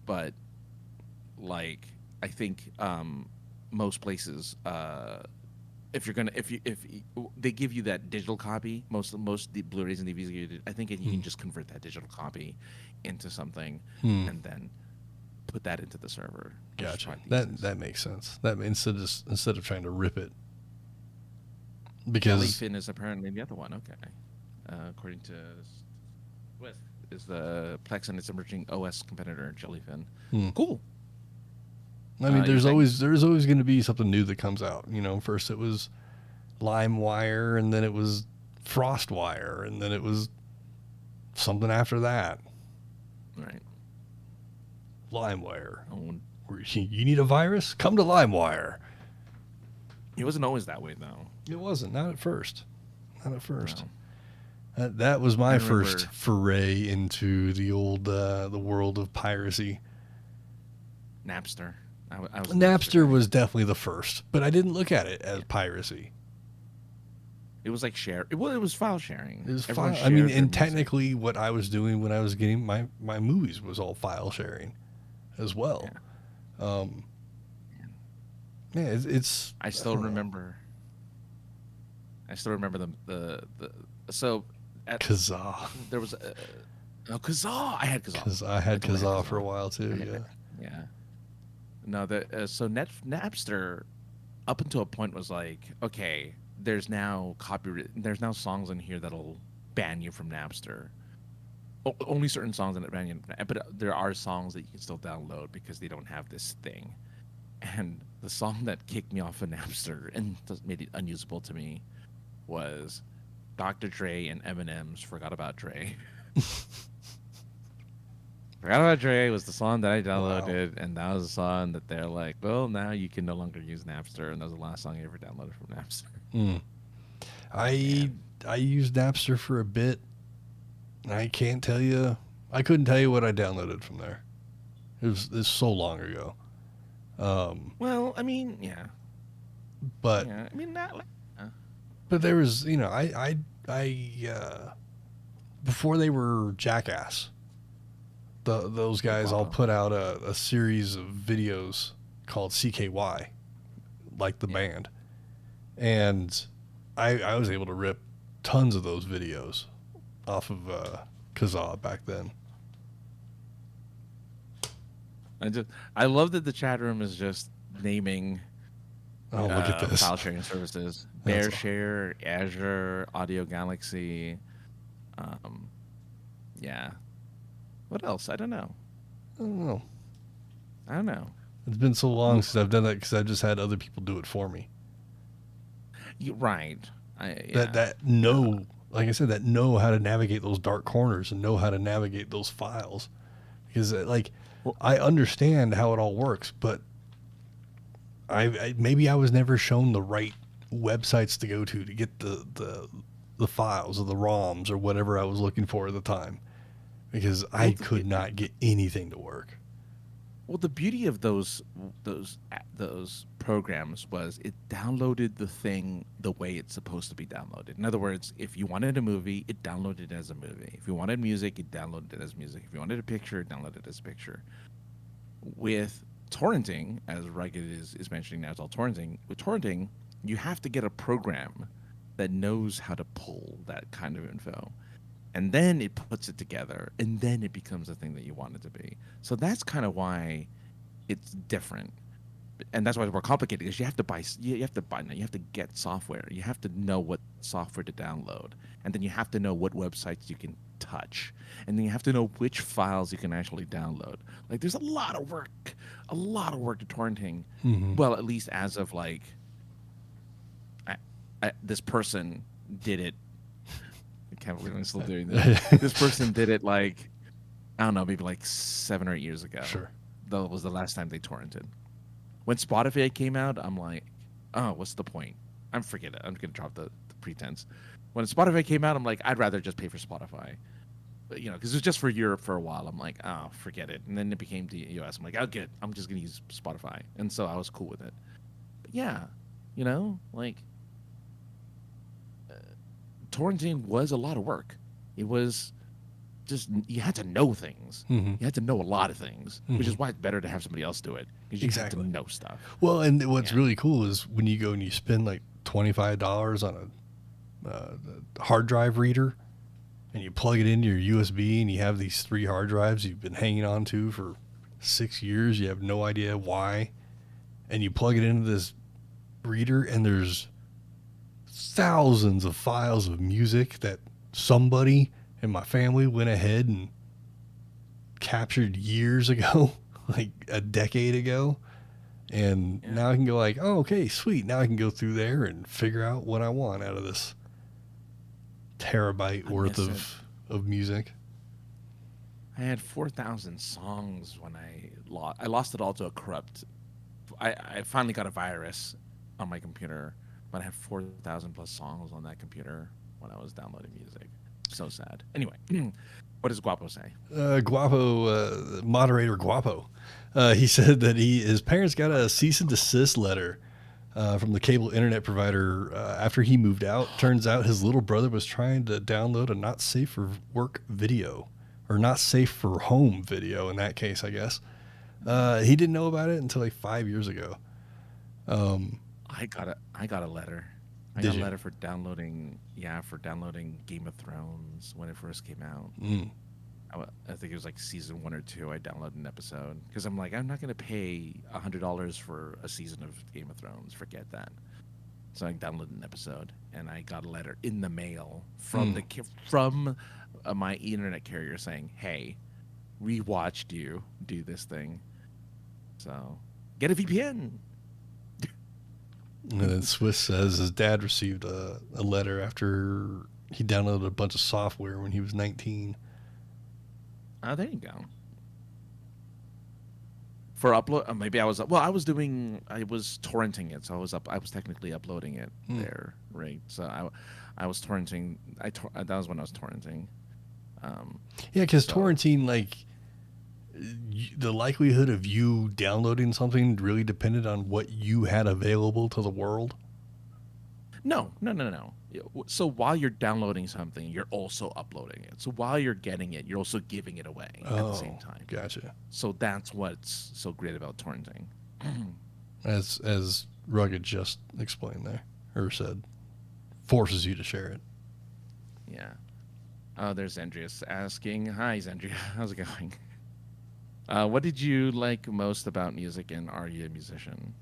But like, I think most places, if they give you that digital copy, most the Blu-rays and DVDs, I think you can just convert that digital copy into something and then put that into the server. Gotcha. That makes sense. That instead of trying to rip it, because Jellyfin is apparently the other one. Okay, according to Swift, is the Plex and its emerging OS competitor Jellyfin. Cool. I mean, there's always going to be something new that comes out. First it was LimeWire, and then it was FrostWire, and then it was something after that. Right. LimeWire. You need a virus? Come to LimeWire. It wasn't always that way, though. It wasn't. Not at first. No. That was my first foray into the old the world of piracy. Napster. Napster was definitely the first, but I didn't look at it as piracy. It was like share. Well, it was file sharing. It was Everyone file. I mean, shared their and music. technically, what I was doing when I was getting my movies was all file sharing, as well. Yeah. Yeah, it's I I still don't know. remember. I still remember the so at Kazaa, there was no Kazaa. I had Kazaa. because I I had totally had Kazaa for a Kazaa. while too. I had, yeah. No, so Napster up until a point was like, okay, there's now copyright. There's now songs in here that'll ban you from Napster. Only certain songs that ban you, but there are songs that you can still download because they don't have this thing. And the song that kicked me off of Napster and made it unusable to me was Dr. Dre and Eminem's "Forgot About Dre." "Forgot About Dre" was the song that I Wow. downloaded, and that was a song that they're like, "Well, now you can no longer use Napster," and that was the last song I ever downloaded from Napster. Mm. I Man, I used Napster for a bit. I can't tell you. I couldn't tell you what I downloaded from there. It was so long ago. Um, well, I mean, yeah, but yeah, I mean, not like, but there was, I before they were Jackass, those like guys all Guapo, put out a series of videos called CKY, like the yeah. band, and I was able to rip tons of those videos off of Kazaa back then. I love that the chat room is just naming Oh, look at this. file sharing services: That's BearShare, Azure, Audio Galaxy. Um, yeah. What else? I don't know. I don't know. I don't know. It's been so long Mm, since I've done that because I've just had other people do it for me. right. That Yeah. that know, like I said, that know how to navigate those dark corners and know how to navigate those files. Because like, Well, I understand how it all works, but I maybe I was never shown the right websites to go to get the files or the ROMs or whatever I was looking for at the time because well, I could not get anything to work. the beauty of those programs was it downloaded the thing the way it's supposed to be downloaded. In other words, if you wanted a movie, it downloaded it as a movie. If you wanted music, it downloaded it as music. If you wanted a picture, it downloaded it as a picture. With torrenting, as Rugged is mentioning now, it's all torrenting. With torrenting, you have to get a program that knows how to pull that kind of info. And then it puts it together, and then it becomes the thing that you want it to be. So that's kind of why it's different, and that's why it's more complicated because you have to get software. You have to know what software to download, and then you have to know what websites you can touch, and then you have to know which files you can actually download. Like there's a lot of work to torrenting. Mm-hmm. Well, at least as of like, this person did it. I can't believe I'm still doing this. This person did it like, I don't know, maybe like 7 or 8 years ago. Sure. That was the last time they torrented. When Spotify came out, I'm like, oh, what's the point? I'm forget it. I'm gonna drop the pretense. When Spotify came out, I'm like, I'd rather just pay for Spotify. But, because it was just for Europe for a while. I'm like, oh, forget it. And then it became the US. I'm like, oh, good. I'm just gonna use Spotify. And so I was cool with it. But yeah, like torrenting was a lot of work. It was just you had to know things. Mm-hmm. You had to know a lot of things, which Mm-hmm. is why it's better to have somebody else do it because you have to Exactly. know stuff. Well, and what's Yeah. really cool is when you go and you spend like $25 on a hard drive reader and you plug it into your USB and you have these 3 hard drives you've been hanging on to for 6 years. You have no idea why. And you plug it into this reader and there's thousands of files of music that somebody in my family went ahead and captured years ago, like a decade ago. And Yeah. now I can go like, oh, okay, sweet. Now I can go through there and figure out what I want out of this terabyte I worth miss it. of music. I had 4,000 songs when I lost it all to a corrupt. I finally got a virus on my computer, but I had 4,000 plus songs on that computer when I was downloading music. So sad. Anyway, what does Guapo say? Moderator Guapo, he said that his parents got a cease and desist letter from the cable internet provider after he moved out. Turns out his little brother was trying to download a not safe for work video, or not safe for home video in that case, I guess. He didn't know about it until like 5 years ago. I got a letter. I Did got a you? letter for downloading Game of Thrones when it first came out. I think it was like season 1 or 2. I downloaded an episode because I'm like, I'm not going to pay $100 for a season of Game of Thrones. Forget that. So I downloaded an episode, and I got a letter in the mail from from my internet carrier saying, "Hey, we watched you do this thing, so get a VPN." And then Swiss says his dad received a letter after he downloaded a bunch of software when he was 19. Oh, there you go. For upload, maybe I was torrenting it, so I was technically uploading it there, right? So I was torrenting. That was when I was torrenting. Yeah, because torrenting, like, the likelihood of you downloading something really depended on what you had available to the world. No. So while you're downloading something, you're also uploading it. So while you're getting it, you're also giving it away at the same time. Gotcha. So that's what's so great about torrenting. As Rugged just explained there, or said, forces you to share it. Yeah. Oh, there's Andreas asking. Hi, Zandria. How's it going? What did you like most about music, and are you a musician?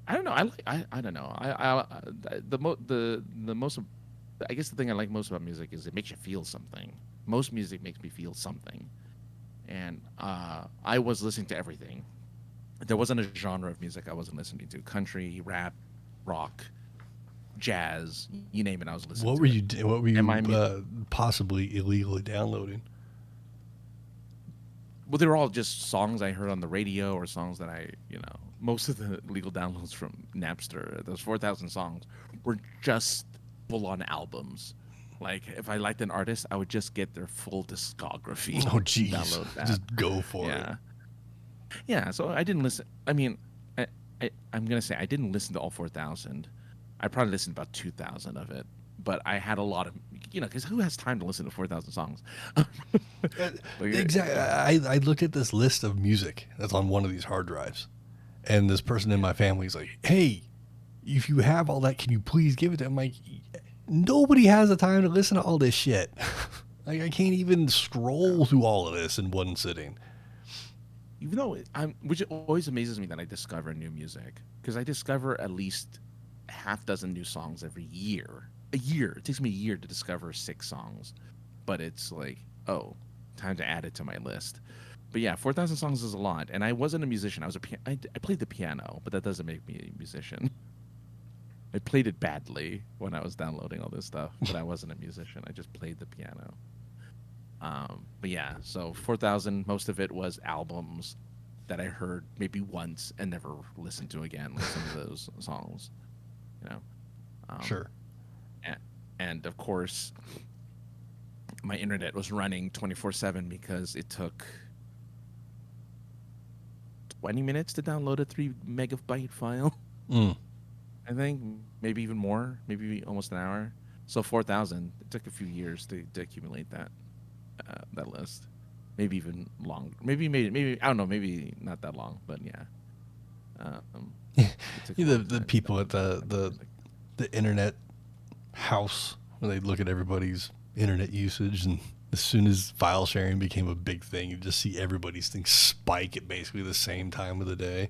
I don't know. I don't know. The most, I guess the thing I like most about music is it makes you feel something. Most music makes me feel something, and I was listening to everything. There wasn't a genre of music I wasn't listening to: country, rap, rock, jazz, you name it. I was listening. What were you possibly illegally downloading? Well, they were all just songs I heard on the radio or songs that most of the legal downloads from Napster, those 4,000 songs, were just full-on albums. Like, if I liked an artist, I would just get their full discography. Oh, geez. Download that. Just go for it. Yeah, so I didn't listen. I mean, I'm going to say I didn't listen to all 4,000. I probably listened to about 2,000 of it. But I had a lot of, because who has time to listen to 4,000 songs? Exactly. I looked at this list of music that's on one of these hard drives, and this person in my family is like, "Hey, if you have all that, can you please give it to?" I'm like, nobody has the time to listen to all this shit. Like, I can't even scroll through all of this in one sitting. Even though which always amazes me that I discover new music, because I discover at least half dozen new songs every year. A year. It takes me a year to discover 6 songs, but it's like, oh, time to add it to my list. But yeah, 4,000 songs is a lot, and I wasn't a musician. I played the piano, but that doesn't make me a musician. I played it badly when I was downloading all this stuff, but I wasn't a musician. I just played the piano. But yeah, so 4,000, most of it was albums that I heard maybe once and never listened to again, like some of those songs, Sure. And of course, my internet was running 24/7 because it took 20 minutes to download a 3 megabyte file. I think maybe even more, maybe almost an hour. So 4,000. It took a few years to accumulate that list. Maybe even longer. Maybe I don't know. Maybe not that long, but yeah. The people at the internet house, where they look at everybody's internet usage, and as soon as file sharing became a big thing, you just see everybody's things spike at basically the same time of the day.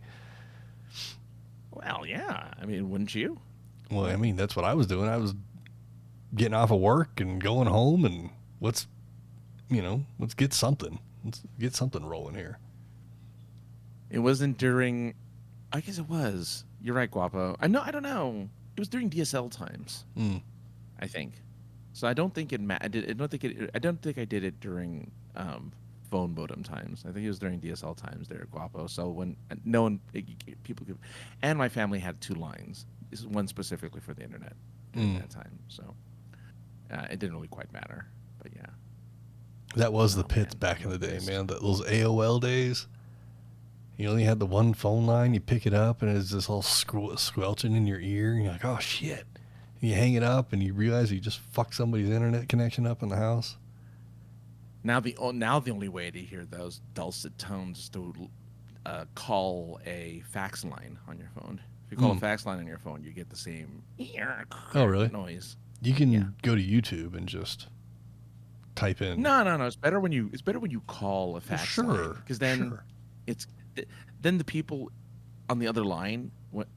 Well, yeah. I mean, wouldn't you? Well, I mean, that's what I was doing. I was getting off of work and going home, and let's get something. Let's get something rolling here. It wasn't during. I guess it was. You're right, Guapo. I don't know. It was during DSL times. I think. So I don't think it. I don't think I did it during phone modem times. I think it was during DSL times there, Guapo. So when people could, and my family had 2 lines. This is one specifically for the internet during that time. So it didn't really quite matter. But yeah. That was the pits back in the day, man. Those AOL days. You only had the one phone line. You pick it up, and it's just all squelching in your ear. And you're like, oh, shit. And you hang it up, and you realize you just fucked somebody's internet connection up in the house. Now the only way to hear those dulcet tones is to call a fax line on your phone. If you call a fax line on your phone, you get the same really? noise. You can go to YouTube and just type in. No. It's better when you call a fax line, because then then the people on the other line,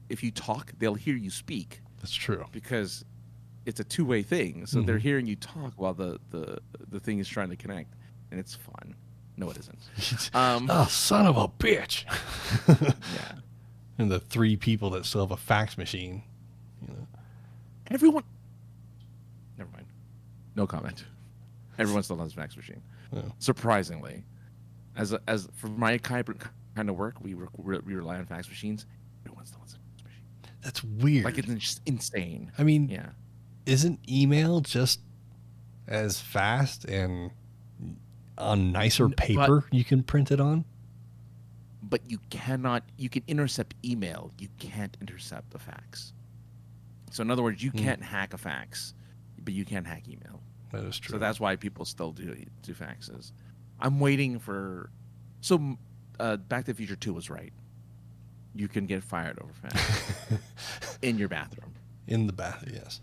if you talk, they'll hear you speak. That's true. Because it's a two-way thing, so they're hearing you talk while the thing is trying to connect, and it's fun. No, it isn't. Oh, son of a bitch! Yeah. And the 3 people that still have a fax machine. You know. Everyone. Never mind. No comment. Everyone still has a fax machine. Yeah. Surprisingly, as for my kind of work, we rely on fax machines. Everyone still has a fax machine. That's weird. Like, it's just insane. I mean, yeah. Isn't email just as fast and on nicer paper you can print it on? But you can intercept email. You can't intercept a fax. So in other words, you can't hack a fax, but you can hack email. That is true. So that's why people still do faxes. I'm waiting for... So Back to the Future 2 was right. You can get fired over fax. In your bathroom. In the bathroom, yes.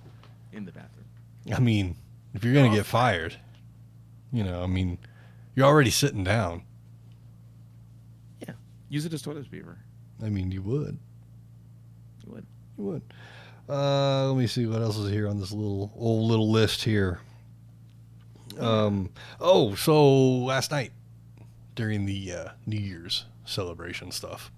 In the bathroom. I mean, if you're going to get fired, you're already sitting down. Yeah. Use it as toilet paper. I mean, you would. You would. Let me see what else is here on this little list here. So last night during the New Year's celebration stuff,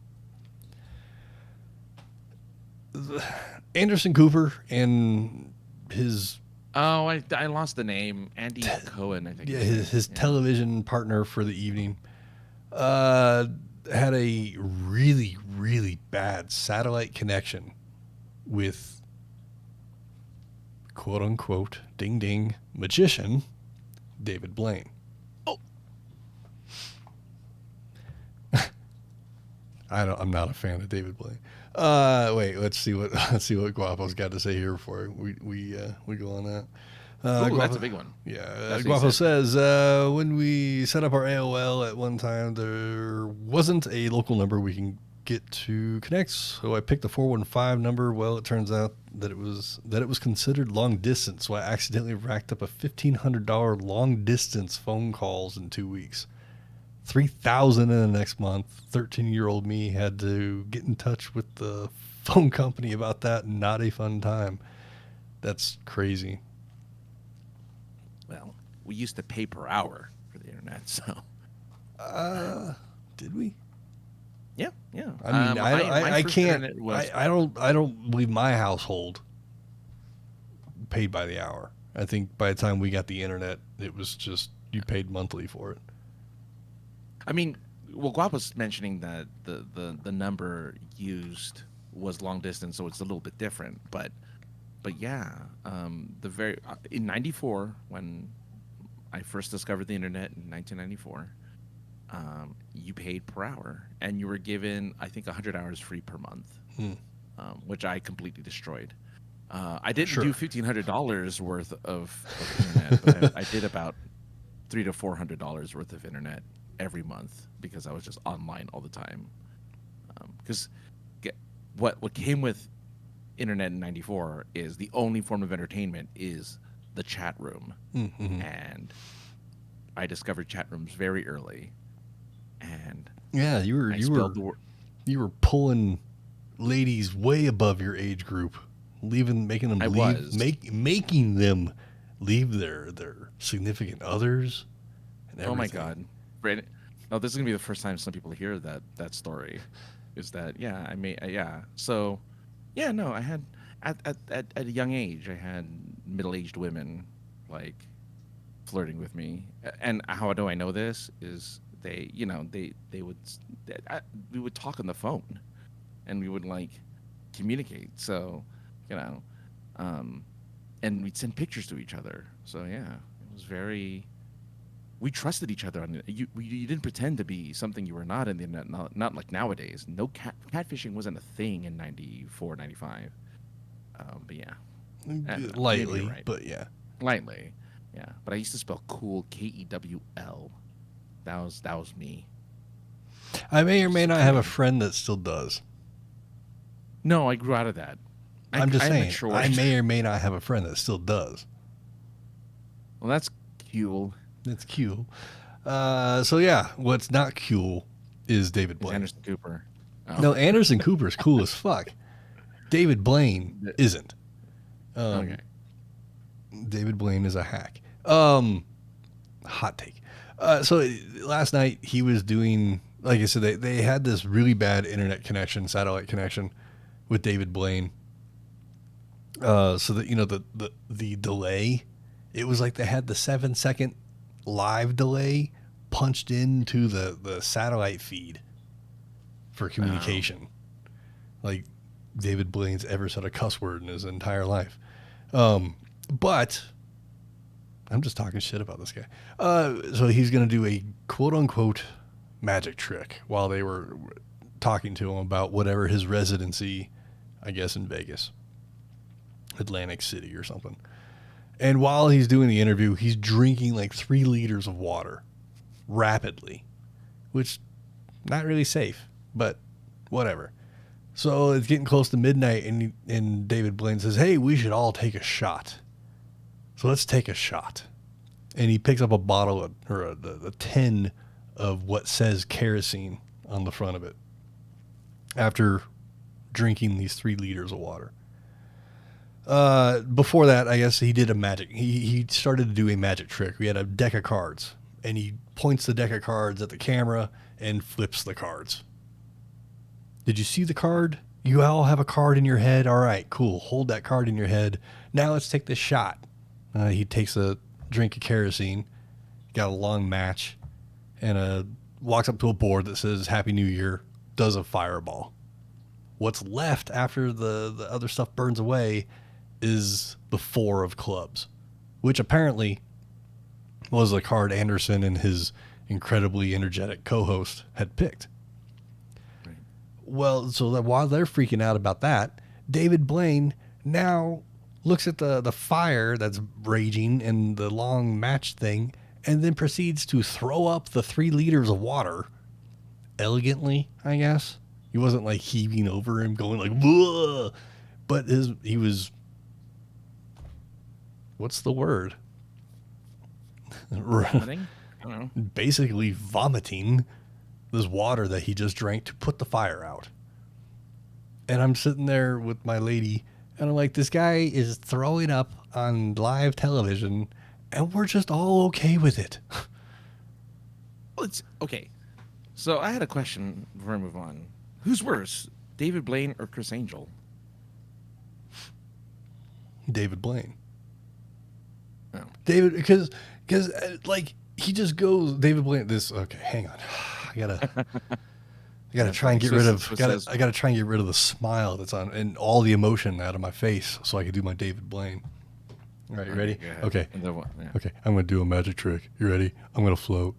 Anderson Cooper and his... Oh, I lost the name. Andy Cohen, I think. Yeah, his television partner for the evening had a really, really bad satellite connection with quote-unquote ding-ding magician David Blaine. Oh. I'm not a fan of David Blaine. Wait, let's see what Guapo's got to say here before we go on that. Guapo, that's a big one. Yeah, Guapo says, when we set up our AOL at one time, there wasn't a local number we can get to connect, so I picked the 415 number. Well, it turns out that it was considered long distance, so I accidentally racked up a $1,500 long distance phone calls in 2 weeks. $3,000 in the next month. 13-year-old me had to get in touch with the phone company about that. Not a fun time. That's crazy. Well, we used to pay per hour for the internet, so. Did we? Yeah. I mean, I can't. I don't believe my household paid by the hour. I think by the time we got the internet, it was just you paid monthly for it. I mean, well, Guapo's mentioning that the number used was long distance, so it's a little bit different. But yeah, in '94, when I first discovered the internet in 1994, you paid per hour, and you were given, I think, 100 hours free per month, which I completely destroyed. I didn't do $1,500 worth of internet, but I did about $300 to $400 worth of internet every month because I was just online all the time. Because what came with internet in '94 is the only form of entertainment is the chat room, and I discovered chat rooms very early. And yeah, you were pulling ladies way above your age group, making them leave their significant others. And everything. Oh my God, Brandon! No, this is gonna be the first time some people hear that story. Is that So, yeah, no, I had at a young age, I had middle-aged women like flirting with me, and how do I know this is. We would talk on the phone, and we would like communicate. So, and we'd send pictures to each other. So yeah, it was very, we trusted each other on you didn't pretend to be something you were not in the internet, not like nowadays. No catfishing wasn't a thing in 94, 95. But yeah, I don't know, maybe Lightly, you're right. but yeah. Lightly, yeah. But I used to spell cool Kewl. That was me. I may or may Just not have a kidding. friend that still does. No, I grew out of that. I'm just I saying, matured. I may or may not have a friend that still does. Well, that's cool. It's cool. So yeah, what's not cool is David Is Blaine. Anderson Cooper. Oh, No, Anderson Cooper's cool as fuck. David Blaine isn't. okay. David Blaine is a hack. Hot take. So last night he was doing, like I said, they had this really bad internet connection, satellite connection with David Blaine. So that the delay, it was like they had the 7-second live delay punched into the satellite feed for communication. Like David Blaine's ever said a cuss word in his entire life. But I'm just talking shit about this guy. So he's going to do a quote unquote magic trick while they were talking to him about whatever his residency, I guess, in Vegas, Atlantic City or something. And while he's doing the interview, he's drinking like 3 liters of water rapidly, which not really safe, but whatever. So it's getting close to midnight, and David Blaine says, "Hey, we should all take a shot. So let's take a shot." And he picks up a bottle or a tin of what says kerosene on the front of it after drinking these 3 liters of water. Before that, I guess he did a magic. He started to do a magic trick. We had a deck of cards, and he points the deck of cards at the camera and flips the cards. Did you see the card? You all have a card in your head. All right, cool. Hold that card in your head. Now let's take this shot. He takes a drink of kerosene, got a long match, and walks up to a board that says Happy New Year, does a fireball. What's left after the other stuff burns away is the 4 of clubs, which apparently was the card Anderson and his incredibly energetic co-host had picked. Right. Well, so that while they're freaking out about that, David Blaine now looks at the fire that's raging and the long match thing, and then proceeds to throw up the 3 liters of water elegantly, I guess. He wasn't like heaving over him, going like, "Whoa," but he was, what's the word? Vomiting? I don't know. Basically vomiting this water that he just drank to put the fire out. And I'm sitting there with my lady, and I'm like, this guy is throwing up on live television, and we're just all okay with it. Well, it's okay. So I had a question before I move on. Who's worse, David Blaine or Chris Angel? David Blaine. Oh. David, because like he just goes, David Blaine. Okay, hang on. I gotta try and get rid of. I gotta try and get rid of the smile that's on and all the emotion out of my face, so I can do my David Blaine. All right, you ready? Okay. And then what? Yeah. Okay, I'm gonna do a magic trick. You ready? I'm gonna float.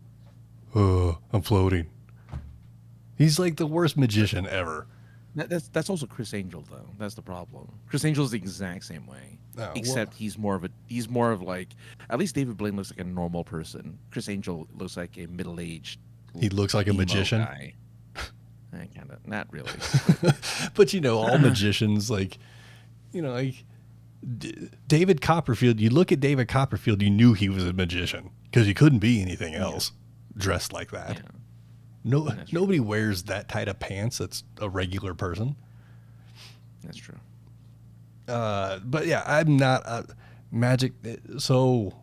I'm floating. He's like the worst magician ever. That's also Chris Angel though. That's the problem. Chris Angel is the exact same way, Oh, except he's more of like, at least David Blaine looks like a normal person. Chris Angel looks like a middle-aged. He looks like a emo magician. Guy. Kind of, not really. But all magicians, like David Copperfield. You look at David Copperfield, you knew he was a magician because he couldn't be anything else dressed like that. Yeah. Nobody wears that tight of pants. That's a regular person. That's true. But yeah, I'm not magic. So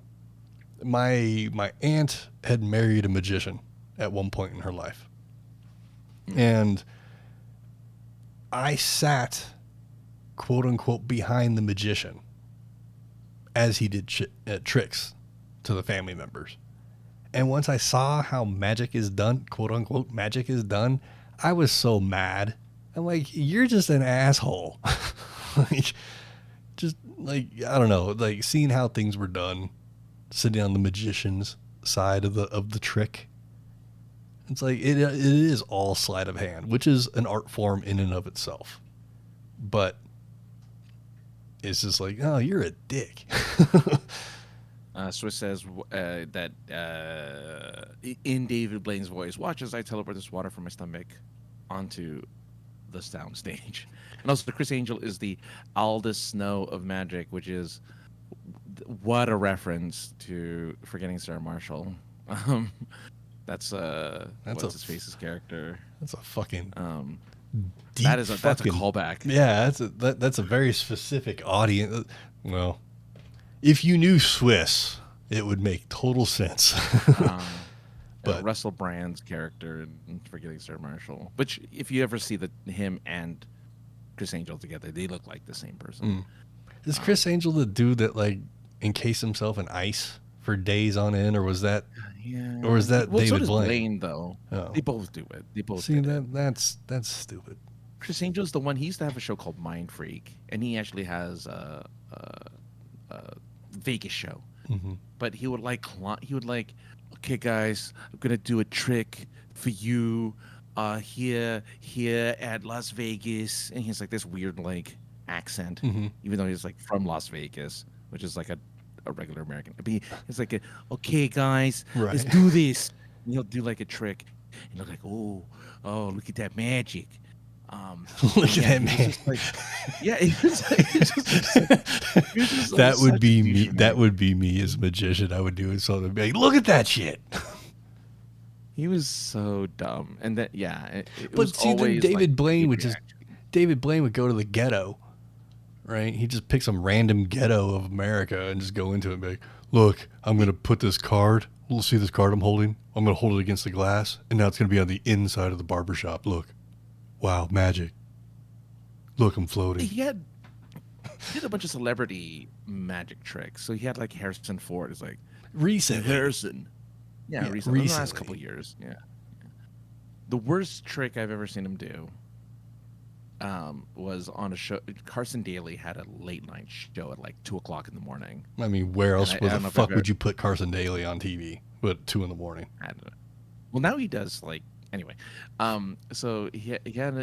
my aunt had married a magician at one point in her life, and I sat, quote unquote, behind the magician as he did tricks to the family members. And once I saw how magic is done, quote unquote, magic is done, I was so mad. I'm like, you're just an asshole. I don't know, like seeing how things were done, sitting on the magician's side of the trick. It's like it is all sleight of hand, which is an art form in and of itself. But it's just like, oh, you're a dick. Swiss says that in David Blaine's voice, watch as I teleport this water from my stomach onto the sound stage. And also, Chris Angel is the Aldous Snow of magic, which is what a reference to Forgetting Sarah Marshall. That's what's his face's character. That's a fucking deep that's a fucking callback. Yeah, that's a very specific audience. Well, if you knew Swiss, it would make total sense. But Russell Brand's character in Forgetting Sarah Marshall, which if you ever see him and Chris Angel together, they look like the same person. Is Chris Angel the dude that like encased himself in ice for days on end, or was that? Yeah. Or is that David so does Blaine? Though. Oh. They both do it. They both see that's stupid. Chris Angel's the one. He used to have a show called Mind Freak, and he actually has a Vegas show. Mm-hmm. But he would like, okay, guys, I'm gonna do a trick for you here at Las Vegas, and he's like this weird like accent, even though he's like from Las Vegas, which is like a regular American. But he's like, okay, guys, let's do this. And he'll do like a trick, and they're like, oh, look at that magic. Look at that man. Like, yeah, that would be me. That would be me as a magician. I would do it so to be like, look at that shit. He was so dumb, and that but see, then David Blaine would go to the ghetto, right? He just pick some random ghetto of America and just go into it and be like, look, I'm gonna put this card. We'll see this card I'm holding. I'm gonna hold it against the glass, and now it's gonna be on the inside of the barbershop. Look. Wow, magic. Look, I'm floating. He had a bunch of celebrity magic tricks. So he had like Harrison Ford. It's like recently. Harrison. Yeah, recently. In the last couple of years. Yeah. The worst trick I've ever seen him do was on a show. Carson Daly had a late night show at like 2:00 in the morning. I mean, where else the fuck would you put Carson Daly on TV? But 2 in the morning. I don't know. Well, now he does like. Anyway, so he had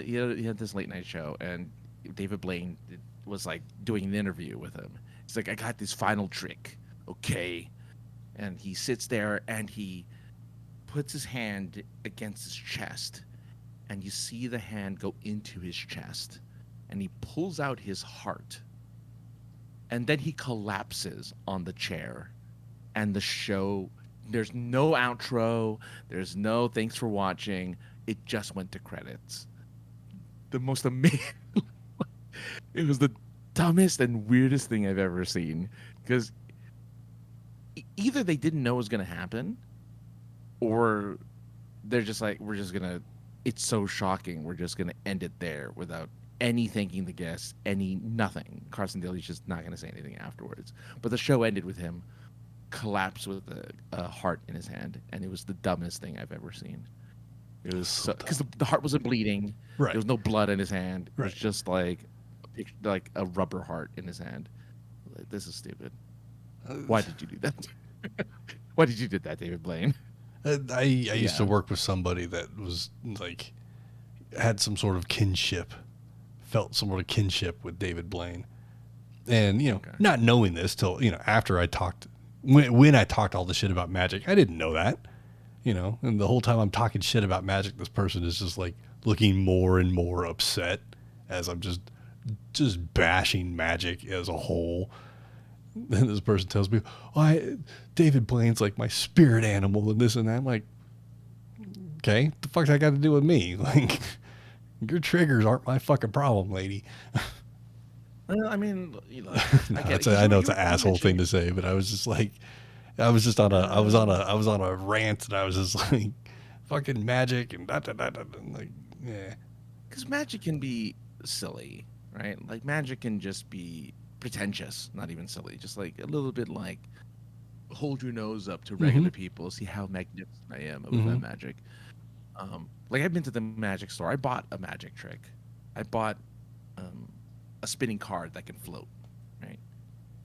this late night show, and David Blaine was like doing an interview with him. He's like, I got this final trick, okay? And he sits there and he puts his hand against his chest, and you see the hand go into his chest, and he pulls out his heart, and then he collapses on the chair, and the show. There's no outro. There's no thanks for watching. It just went to credits. The most amazing. It was the dumbest and weirdest thing I've ever seen. Because either they didn't know it was going to happen, or they're just like, we're just going to. It's so shocking. We're just going to end it there without any thanking the guests, nothing. Carson Daly's just not going to say anything afterwards. But the show ended with him collapsed with a heart in his hand, and it was the dumbest thing I've ever seen. It was because the heart wasn't bleeding. Right. There was no blood in his hand. It right. was just like a rubber heart in his hand. Like, this is stupid. Why did you do that? Why did you do that, David Blaine? I used to work with somebody that was like had some sort of kinship, felt some sort of kinship with David Blaine, and not knowing this till after I talked. When I talked all the shit about magic, I didn't know that, and the whole time I'm talking shit about magic, this person is just like looking more and more upset as I'm just bashing magic as a whole. Then this person tells me, David Blaine's like my spirit animal and this and that. I'm like, okay, what the fuck's that got to do with me? Like, your triggers aren't my fucking problem, lady. Well, I mean, I know it's an asshole thing to say, but I was just like, I was on a rant, and I was just like, fucking magic and and like, yeah. Because magic can be silly, right? Like magic can just be pretentious, not even silly, just like a little bit like hold your nose up to regular people, see how magnificent I am with my magic. Like I've been to the magic store. I bought a magic trick. I bought a spinning card that can float, right?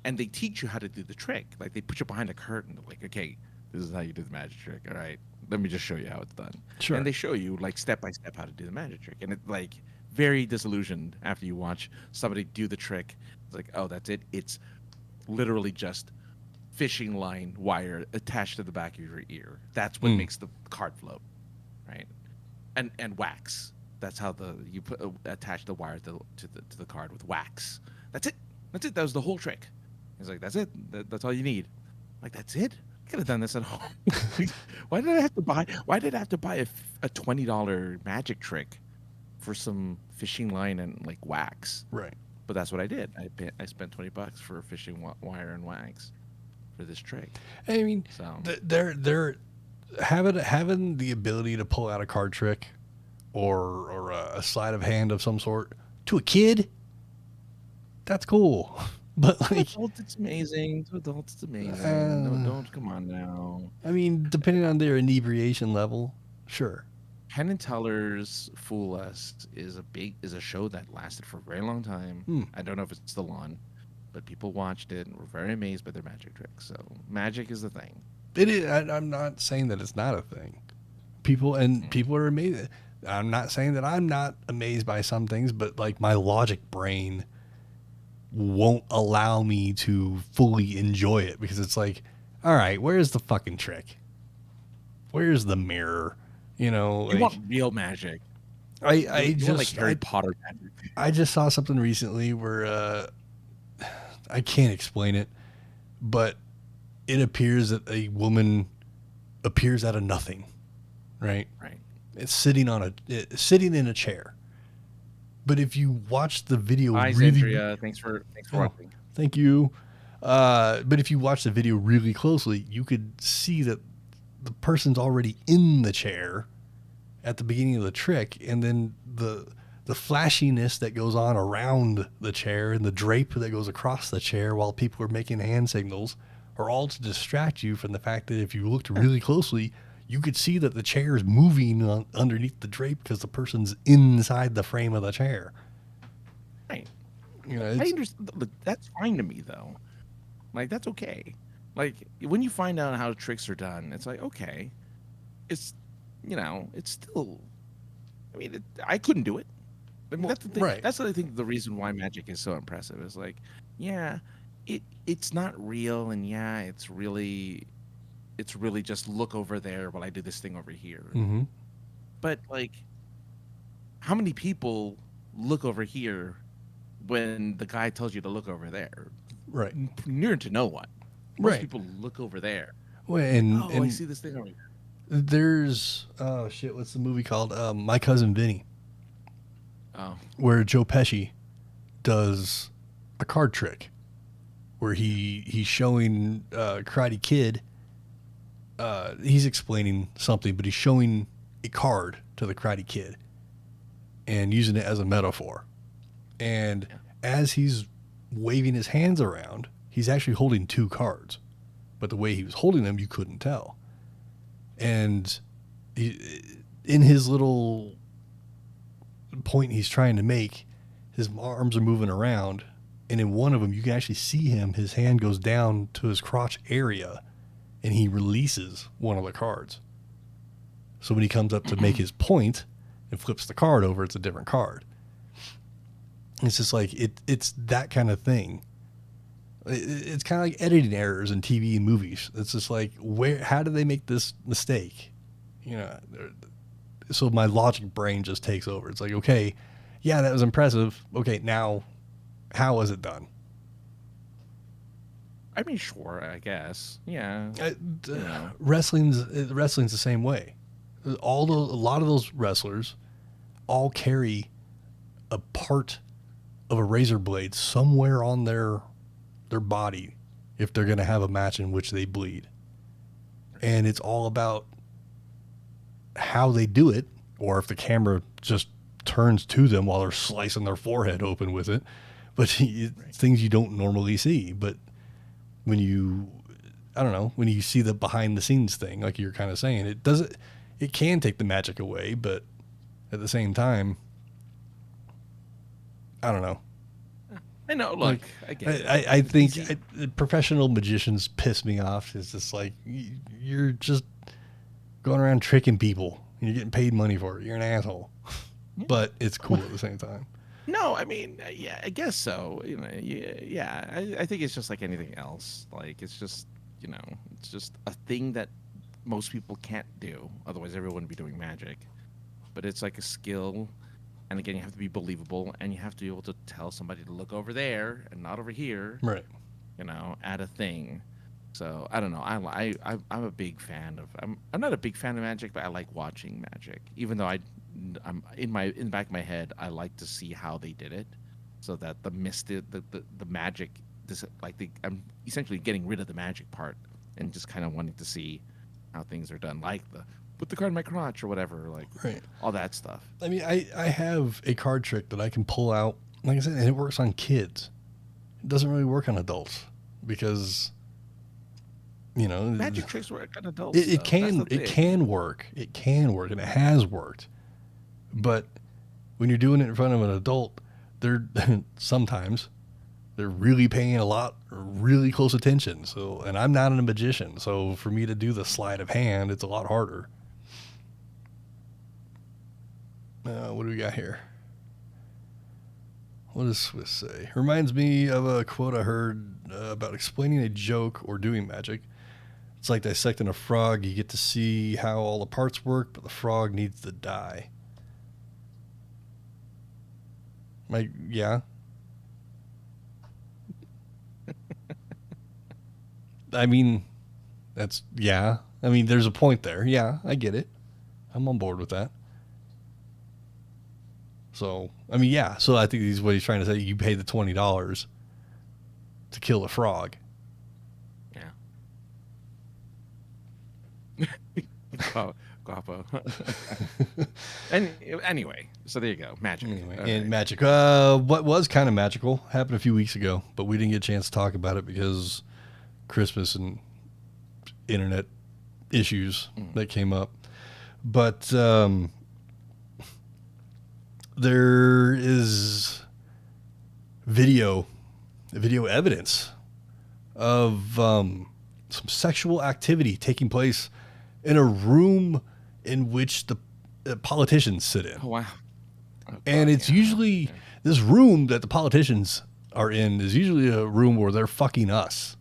And they teach you how to do the trick. Like they put you behind a curtain. Like, okay, This is how you do the magic trick. All right, let me just show you how it's done. Sure. And they show you like step by step how to do the magic trick, and it like very disillusioned after you watch somebody do the trick. It's like, oh, that's it. It's literally just fishing line wire attached to the back of your ear. That's what makes the card float, right? And wax. That's how you put attach the wire to the card with wax. That's it. That's it. That was the whole trick. He's like, that's it. That's all you need. I'm like, that's it. I could have done this at home. Why did I have to buy? Why did I have to buy a $20 magic trick for some fishing line and like wax? Right. But that's what I did. I spent $20 for fishing wire and wax for this trick. I mean, So they're having the ability to pull out a card trick or a sleight of hand of some sort to a kid. That's cool, but to like, adults, it's amazing. To adults, it's amazing. Don't come on now. I mean, depending on their inebriation level, sure. Penn and Teller's Fool Us is a show that lasted for a very long time. I don't know if it's still on, but people watched it and were very amazed by their magic tricks. So magic is the thing. It is. I'm not saying that it's not a thing. People are amazed. I'm not saying that I'm not amazed by some things, but like my logic brain won't allow me to fully enjoy it because it's like, all right, where's the fucking trick? Where's the mirror? You know, You like, want real magic. I You want just like Harry Potter magic. I just saw something recently where I can't explain it, but it appears that a woman appears out of nothing, right? Right. It's sitting in a chair. But if you watch the video Hi, really, Zandria. Thanks for watching. thank you. But if you watch the video really closely, you could see that the person's already in the chair at the beginning of the trick, and then the flashiness that goes on around the chair and the drape that goes across the chair while people are making hand signals are all to distract you from the fact that if you looked really closely, you could see that the chair is moving underneath the drape because the person's inside the frame of the chair. Right. You know, I understand. Look, that's fine to me though. Like that's okay. Like when you find out how tricks are done, it's like okay, it's it's still. I mean, I couldn't do it. I mean, that's the thing. right. That's what I think the reason why magic is so impressive is like, yeah, it's not real, and yeah, it's really just look over there while I do this thing over here. Mm-hmm. But like, how many people look over here when the guy tells you to look over there? Right. Near to no one. Most Right. people look over there. Well, I and see this thing over here. there's what's the movie called? My Cousin Vinny, Oh, where Joe Pesci does a card trick where he's showing Karate Kid. He's explaining something, but he's showing a card to the Karate Kid and using it as a metaphor. And as he's waving his hands around, he's actually holding two cards, but the way he was holding them, you couldn't tell. And in his little point he's trying to make, his arms are moving around, and in one of them, you can actually see his hand goes down to his crotch area, and he releases one of the cards. So when he comes up to make his point and flips the card over, it's a different card. It's just like it's that kind of thing. It's kind of like editing errors in TV and movies. It's just like, how did they make this mistake? So my logic brain just takes over. It's like, okay, yeah, that was impressive. Okay, now how was it done? I mean, sure, I guess. Yeah. Wrestling's the same way. A lot of those wrestlers all carry a part of a razor blade somewhere on their body if they're going to have a match in which they bleed. And it's all about how they do it, or if the camera just turns to them while they're slicing their forehead open with it. But things you don't normally see. But when you see the behind the scenes thing, like you're kind of saying, it can take the magic away, but at the same time, I don't know. I know. Look, Like, I get it. I It's think easy. professional magicians piss me off. It's just like you're just going around tricking people. And you're getting paid money for it. You're an asshole, Yeah. but it's cool at the same time. No, I mean, yeah, I guess so. You know, yeah. I think it's just like anything else. Like it's just, you know, it's just a thing that most people can't do. Otherwise, everyone would be doing magic. But it's like a skill, and again, you have to be believable, and you have to be able to tell somebody to look over there and not over here. Right. You know, at a thing. So I don't know. I'm a big fan of. I'm not a big fan of magic, but I like watching magic. Even though I'm in the back of my head, I like to see how they did it, so that the magic, this like I'm essentially getting rid of the magic part and just kind of wanting to see how things are done, like the put the card in my crotch or whatever, like Right. all that stuff. I mean, I have a card trick that I can pull out, like I said, and it works on kids. It doesn't really work on adults because, you know, Magic tricks work on adults. it Though. That's the it thing. can work. It can work, and it has worked. But when you're doing it in front of an adult, they're sometimes they're really paying a lot, really close attention. So, and I'm not a magician, so for me to do the sleight of hand, it's a lot harder. What do we got here? What does Swiss say? Reminds me of a quote I heard about explaining a joke or doing magic. It's like dissecting a frog. You get to see how all the parts work, but the frog needs to die. Like, yeah. I mean, yeah. I mean, there's a point there. Yeah, I get it. I'm on board with that. So, I mean, yeah. So I think this is what he's trying to say. You pay the $20 to kill a frog. Yeah. Guapo. And anyway, so there you go. Magic. Anyway, All and right. magic. What was kind of magical happened a few weeks ago, but we didn't get a chance to talk about it because Christmas and internet issues that came up. But there is video evidence of some sexual activity taking place in a room in which the politicians sit in. Oh, wow. Oh, And God, it's yeah. usually this room that the politicians are in is usually a room where they're fucking us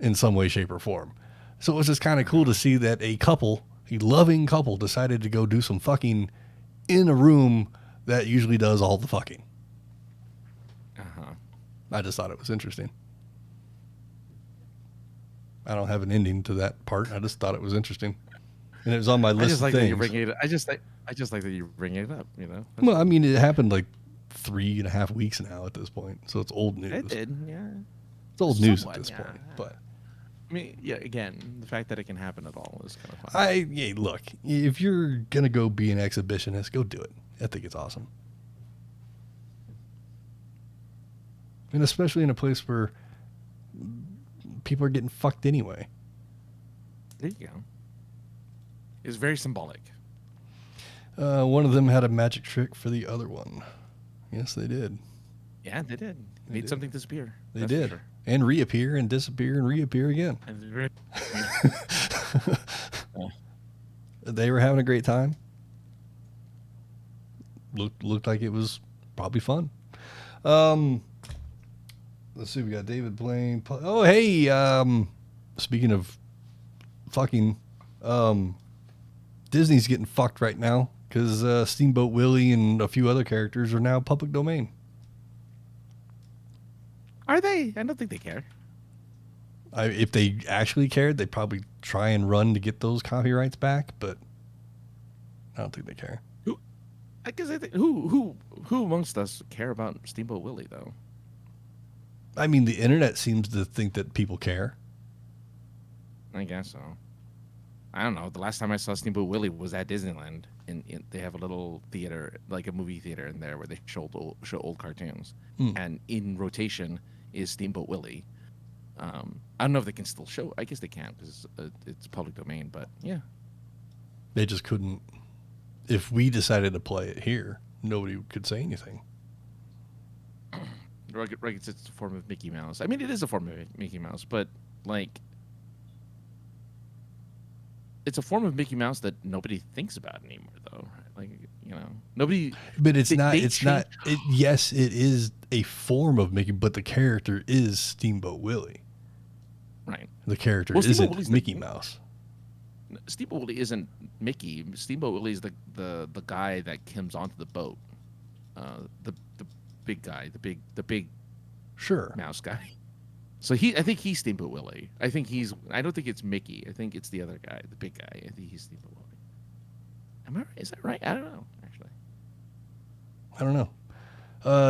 in some way, shape, or form. So it was just kind of cool to see that a loving couple, decided to go do some fucking in a room that usually does all the fucking. Uh-huh. I just thought it was interesting. I don't have an ending to that part. I just thought it was interesting, and it was on my I list just of like that things. you're bringing it. I just like that you're bringing it up. You know. Well, I mean, it happened like 3.5 weeks now at this point, so it's old news. It did. Yeah. It's old news Somewhat, at this yeah. point, but I mean, yeah. Again, the fact that it can happen at all is kind of fun. yeah, look, if you're gonna go be an exhibitionist, go do it. I think it's awesome, and especially in a place where people are getting fucked anyway. There you go. It's very symbolic. One of them had a magic trick for the other one. Yes, they did. Yeah, they did. They Made did. something disappear. They That's for did, sure. and reappear and disappear and reappear again. And it's very- They were having a great time. Looked like it was probably fun. Let's see, we got David Blaine. Oh, hey, speaking of fucking, Disney's getting fucked right now because Steamboat Willie and a few other characters are now public domain. Are they? I don't think they care. If they actually cared, they'd probably try and run to get those copyrights back, but I don't think they care. I guess I think who amongst us care about Steamboat Willie though? I mean, the internet seems to think that people care. I guess so. I don't know. The last time I saw Steamboat Willie was at Disneyland. They have a little theater, like a movie theater in there, where they show old cartoons. And in rotation is Steamboat Willie. I don't know if they can still show. I guess they can because it's public domain. But yeah, They just couldn't. If we decided to play it here, nobody could say anything. Rugged says it's a form of Mickey Mouse. I mean, it is a form of Mickey Mouse, but like, it's a form of Mickey Mouse that nobody thinks about anymore, though. Like, nobody. But it's not. They It's change, not. Yes, it is a form of Mickey, but the character is Steamboat Willie. right. The character Well, Steamboat isn't Willie's Mickey Mouse. Steamboat Willie isn't Mickey. Steamboat Willie is the guy that comes onto the boat. The big guy, the big Sure. mouse guy. So I think he's Steamboat Willie. I don't think it's Mickey. I think it's the other guy, the big guy. I think he's Steamboat Willie. Am I right? Is that right? I don't know, actually. I don't know.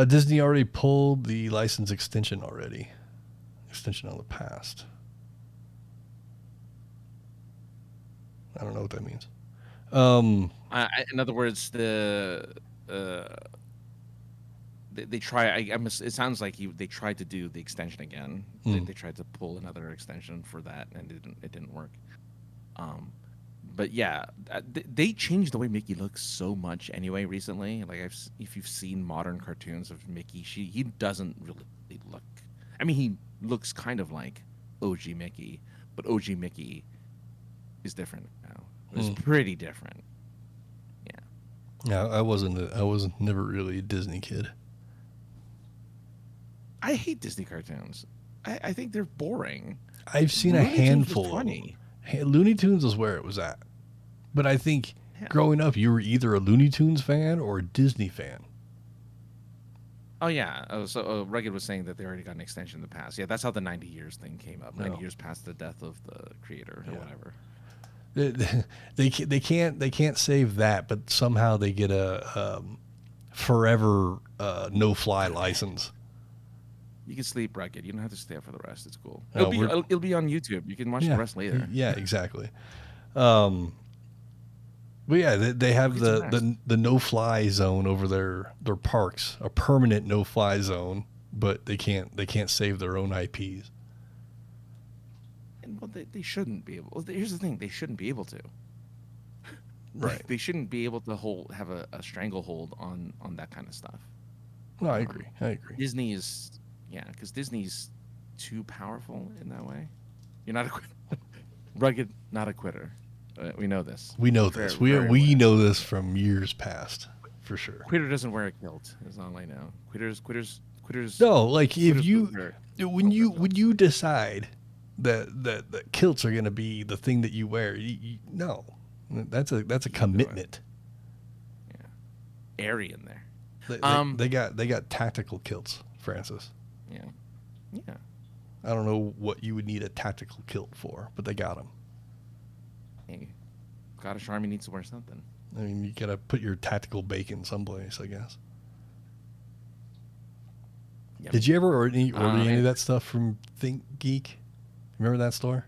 Disney already pulled the license extension already. Extension on the past. I don't know what that means. In other words, they try. It sounds like they tried to do the extension again. They tried to pull another extension for that, and it didn't work. But yeah, they changed the way Mickey looks so much anyway recently. Like if you've seen modern cartoons of Mickey, he doesn't really look. I mean, he looks kind of like OG Mickey, but OG Mickey is different now. It's pretty different. Yeah. Yeah, I was never really a Disney kid. I hate Disney cartoons. I think they're boring. I've seen a Looney Tunes was handful of funny. them. Looney Tunes is where it was at. But I think growing up, you were either a Looney Tunes fan or a Disney fan. Oh, yeah. So Rugged was saying that they already got an extension in the past. Yeah, that's how the 90 years thing came up. 90 years past the death of the creator or whatever. They can't save that, but somehow they get a forever no-fly license. You can sleep, Rugged. You don't have to stay up for the rest. It's cool. Oh, It'll be on YouTube. You can watch the rest later. Yeah, exactly. But yeah, they have the no-fly zone over their parks, a permanent no-fly zone, but they can't save their own IPs. And well, they shouldn't be able. Well, here's the thing: they shouldn't be able to. Right. They shouldn't be able to have a stranglehold on that kind of stuff. No, I agree. Disney is, because Disney's too powerful in that way. You're not a Rugged, not a quitter. We know this. We know this. We know this from years past, for sure. Quitter doesn't wear a kilt. Is all I know. Quitters. No, like if when you decide that kilts are going to be the thing that you wear, no, that's a commitment. Yeah, airy in there. They got tactical kilts, Francis. Yeah. I don't know what you would need a tactical kilt for, but they got them. Hey, Scottish Army needs to wear something. I mean, you gotta put your tactical bacon someplace, I guess. Yep. Did you ever order any of that stuff from Think Geek? Remember that store?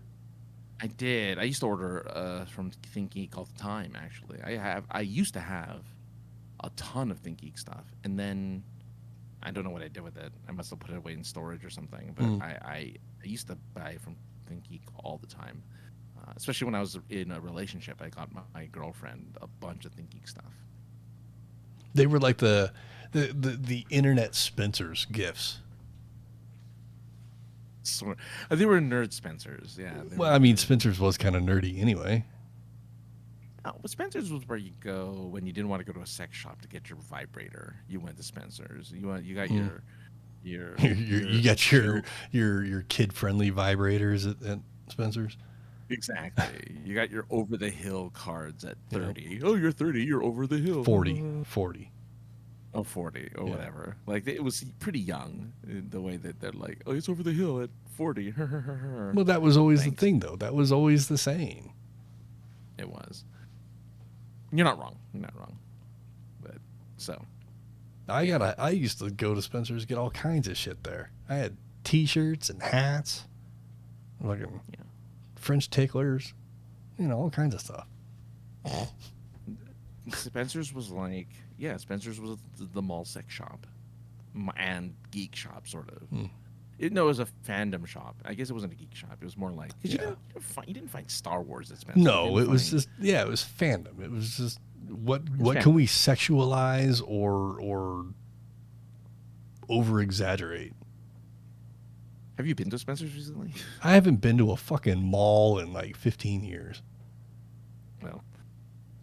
I did. I used to order from Think Geek all the time. Actually, I used to have a ton of Think Geek stuff, and then I don't know what I did with it. I must have put it away in storage or something. But I used to buy from Think Geek all the time. Especially when I was in a relationship, I got my girlfriend a bunch of Think Geek stuff. They were like the internet Spencer's gifts. So, they were nerd Spencers, yeah. Well, I mean, Spencer's was kind of nerdy anyway. Oh, but Spencer's was where you go when you didn't want to go to a sex shop to get your vibrator. You went to Spencer's. You got you got your kid friendly vibrators at Spencer's. Exactly. You got your over the hill cards at 30. Yeah. Oh, you're 30. You're over the hill. 40. Oh, 40 or whatever. Like it was pretty young in the way that they're like, oh, it's over the hill at 40. Well, that was always the thing, though. That was always the saying. It was. You're not wrong. But so. I used to go to Spencer's, get all kinds of shit there. I had T-shirts and hats, French ticklers, all kinds of stuff. Spencer's was like, Spencer's was the mall sex shop and geek shop, sort of. It was a fandom shop. I guess it wasn't a geek shop. It was more like, because you didn't find Star Wars at Spencer's. No, it was just, it was fandom. It was just, what can we sexualize or over-exaggerate. Have you been to Spencer's recently? I haven't been to a fucking mall in like 15 years. Well,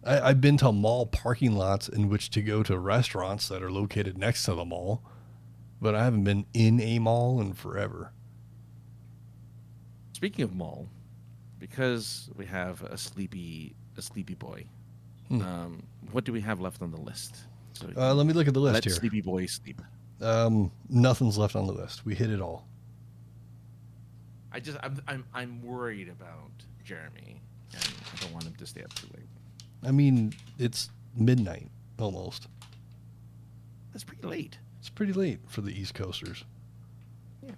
I've been to mall parking lots in which to go to restaurants that are located next to the mall, but I haven't been in a mall in forever. speaking of mall, because we have a sleepy boy, what do we have left on the list? So Let me look at the list let here. sleepy boy sleep. Nothing's left on the list. We hit it all. I'm worried about Jeremy, and I don't want him to stay up too late. I mean, it's midnight almost. That's pretty late. It's pretty late for the East Coasters. Yeah.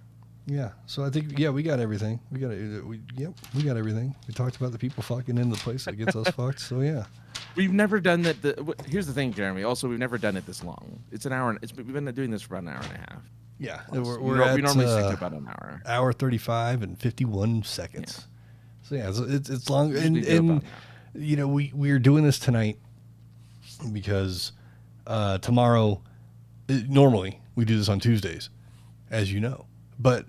Yeah. So I think we got everything. We got everything. We talked about the people fucking in the place that gets us fucked. So yeah. We've never done that. Here's the thing, Jeremy. Also, we've never done it this long. It's an hour. We've been doing this for about an hour and a half. Yeah. We normally stick to about an hour. Hour 35 and 51 seconds. Yeah. So yeah, it's long. Usually do about an hour. You know, we're doing this tonight because tomorrow, normally we do this on Tuesdays, as you know. But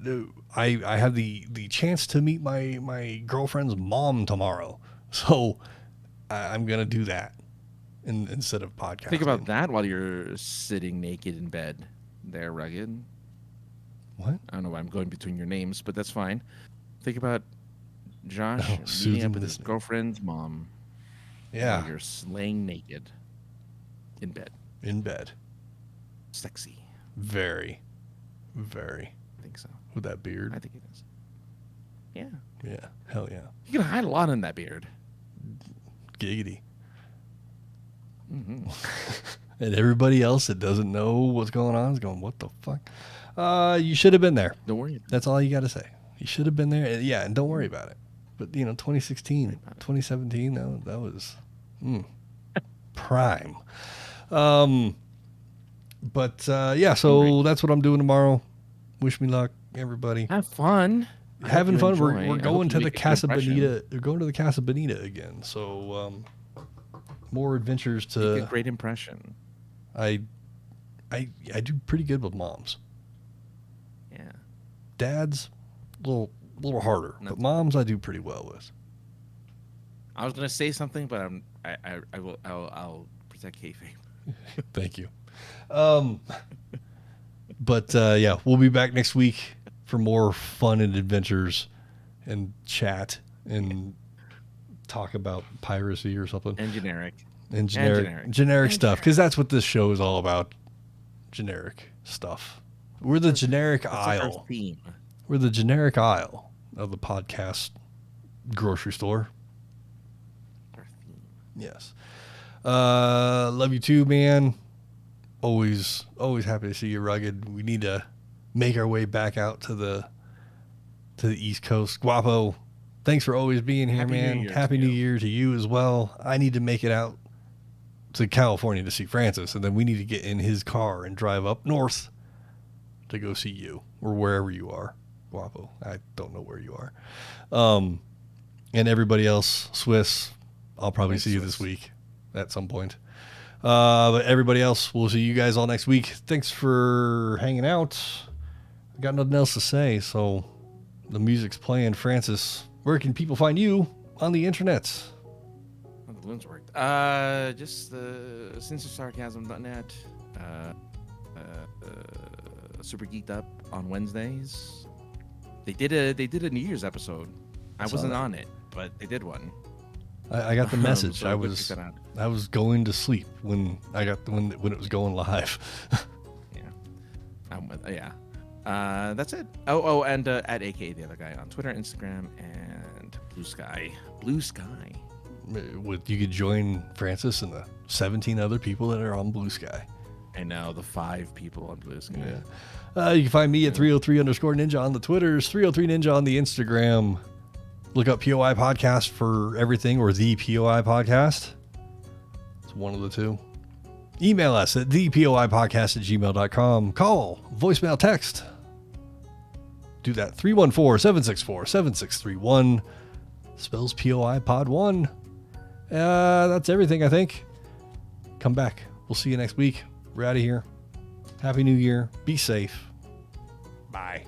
I have the chance to meet my girlfriend's mom tomorrow. So I'm going to do that instead of podcasting. Think about that while you're sitting naked in bed there, Rugged. What? I don't know why I'm going between your names, but that's fine. Think about Josh meeting Susan up with his listening. girlfriend's mom. Yeah. While you're laying naked in bed. In bed. Sexy. Very, very. I think so. With that beard. I think it is. Yeah. Yeah. Hell yeah. You can hide a lot in that beard. Giggity. Mm-hmm. And everybody else that doesn't know what's going on is going, what the fuck? You should have been there. Don't worry. That's all you got to say. You should have been there. Yeah, and don't worry about it. But, 2016, 2017, that was prime. Yeah, so that's what I'm doing tomorrow. Wish me luck, everybody. Have fun. Having fun. We're enjoy. going to the Casa Bonita. Bonita. We're going to the Casa Bonita again. So more adventures Make a to. great impression. I do pretty good with moms. Yeah. Dads, a little harder, but moms I do pretty well with. I was gonna say something, but I'll protect kayfabe. Thank you. Yeah, we'll be back next week for more fun and adventures and chat and talk about piracy or something. And generic. And generic stuff, because that's what this show is all about. Generic stuff. We're the generic aisle. Our theme. We're the generic aisle of the podcast grocery store. Our theme. Yes. Love you too, man. Always happy to see you, Rugged. We need to make our way back out to the East Coast. Guapo, thanks for always being here, man. Happy New Year to you as well. I need to make it out to California to see Francis, and then we need to get in his car and drive up north to go see you or wherever you are. Guapo, I don't know where you are. And everybody else, Swiss, I'll probably see you this week at some point. But everybody else, we'll see you guys all next week. Thanks for hanging out. I got nothing else to say, so the music's playing. Francis, where can people find you on the internet? Oh, the balloons worked. Just sensorsarcasm.net. Super Geeked Up on Wednesdays. They did a New Year's episode. I wasn't on it, but they did one. I got the message. So I was going to sleep when it was going live. That's it. And at AKA the other guy on Twitter, Instagram, and Blue Sky. You could join Francis and the 17 other people that are on Blue Sky. I know, the 5 people on Blue Sky. Yeah. You can find me at 303_ninja on the Twitters, 303ninja on the Instagram. Look up POI Podcast for everything, or the POI Podcast. It's one of the two. Email us at thepoipodcast@gmail.com. Call, voicemail, text. Do that. 314-764-7631. Spells POI Pod 1. That's everything, I think. Come back. We'll see you next week. We're out of here. Happy New Year. Be safe. Bye.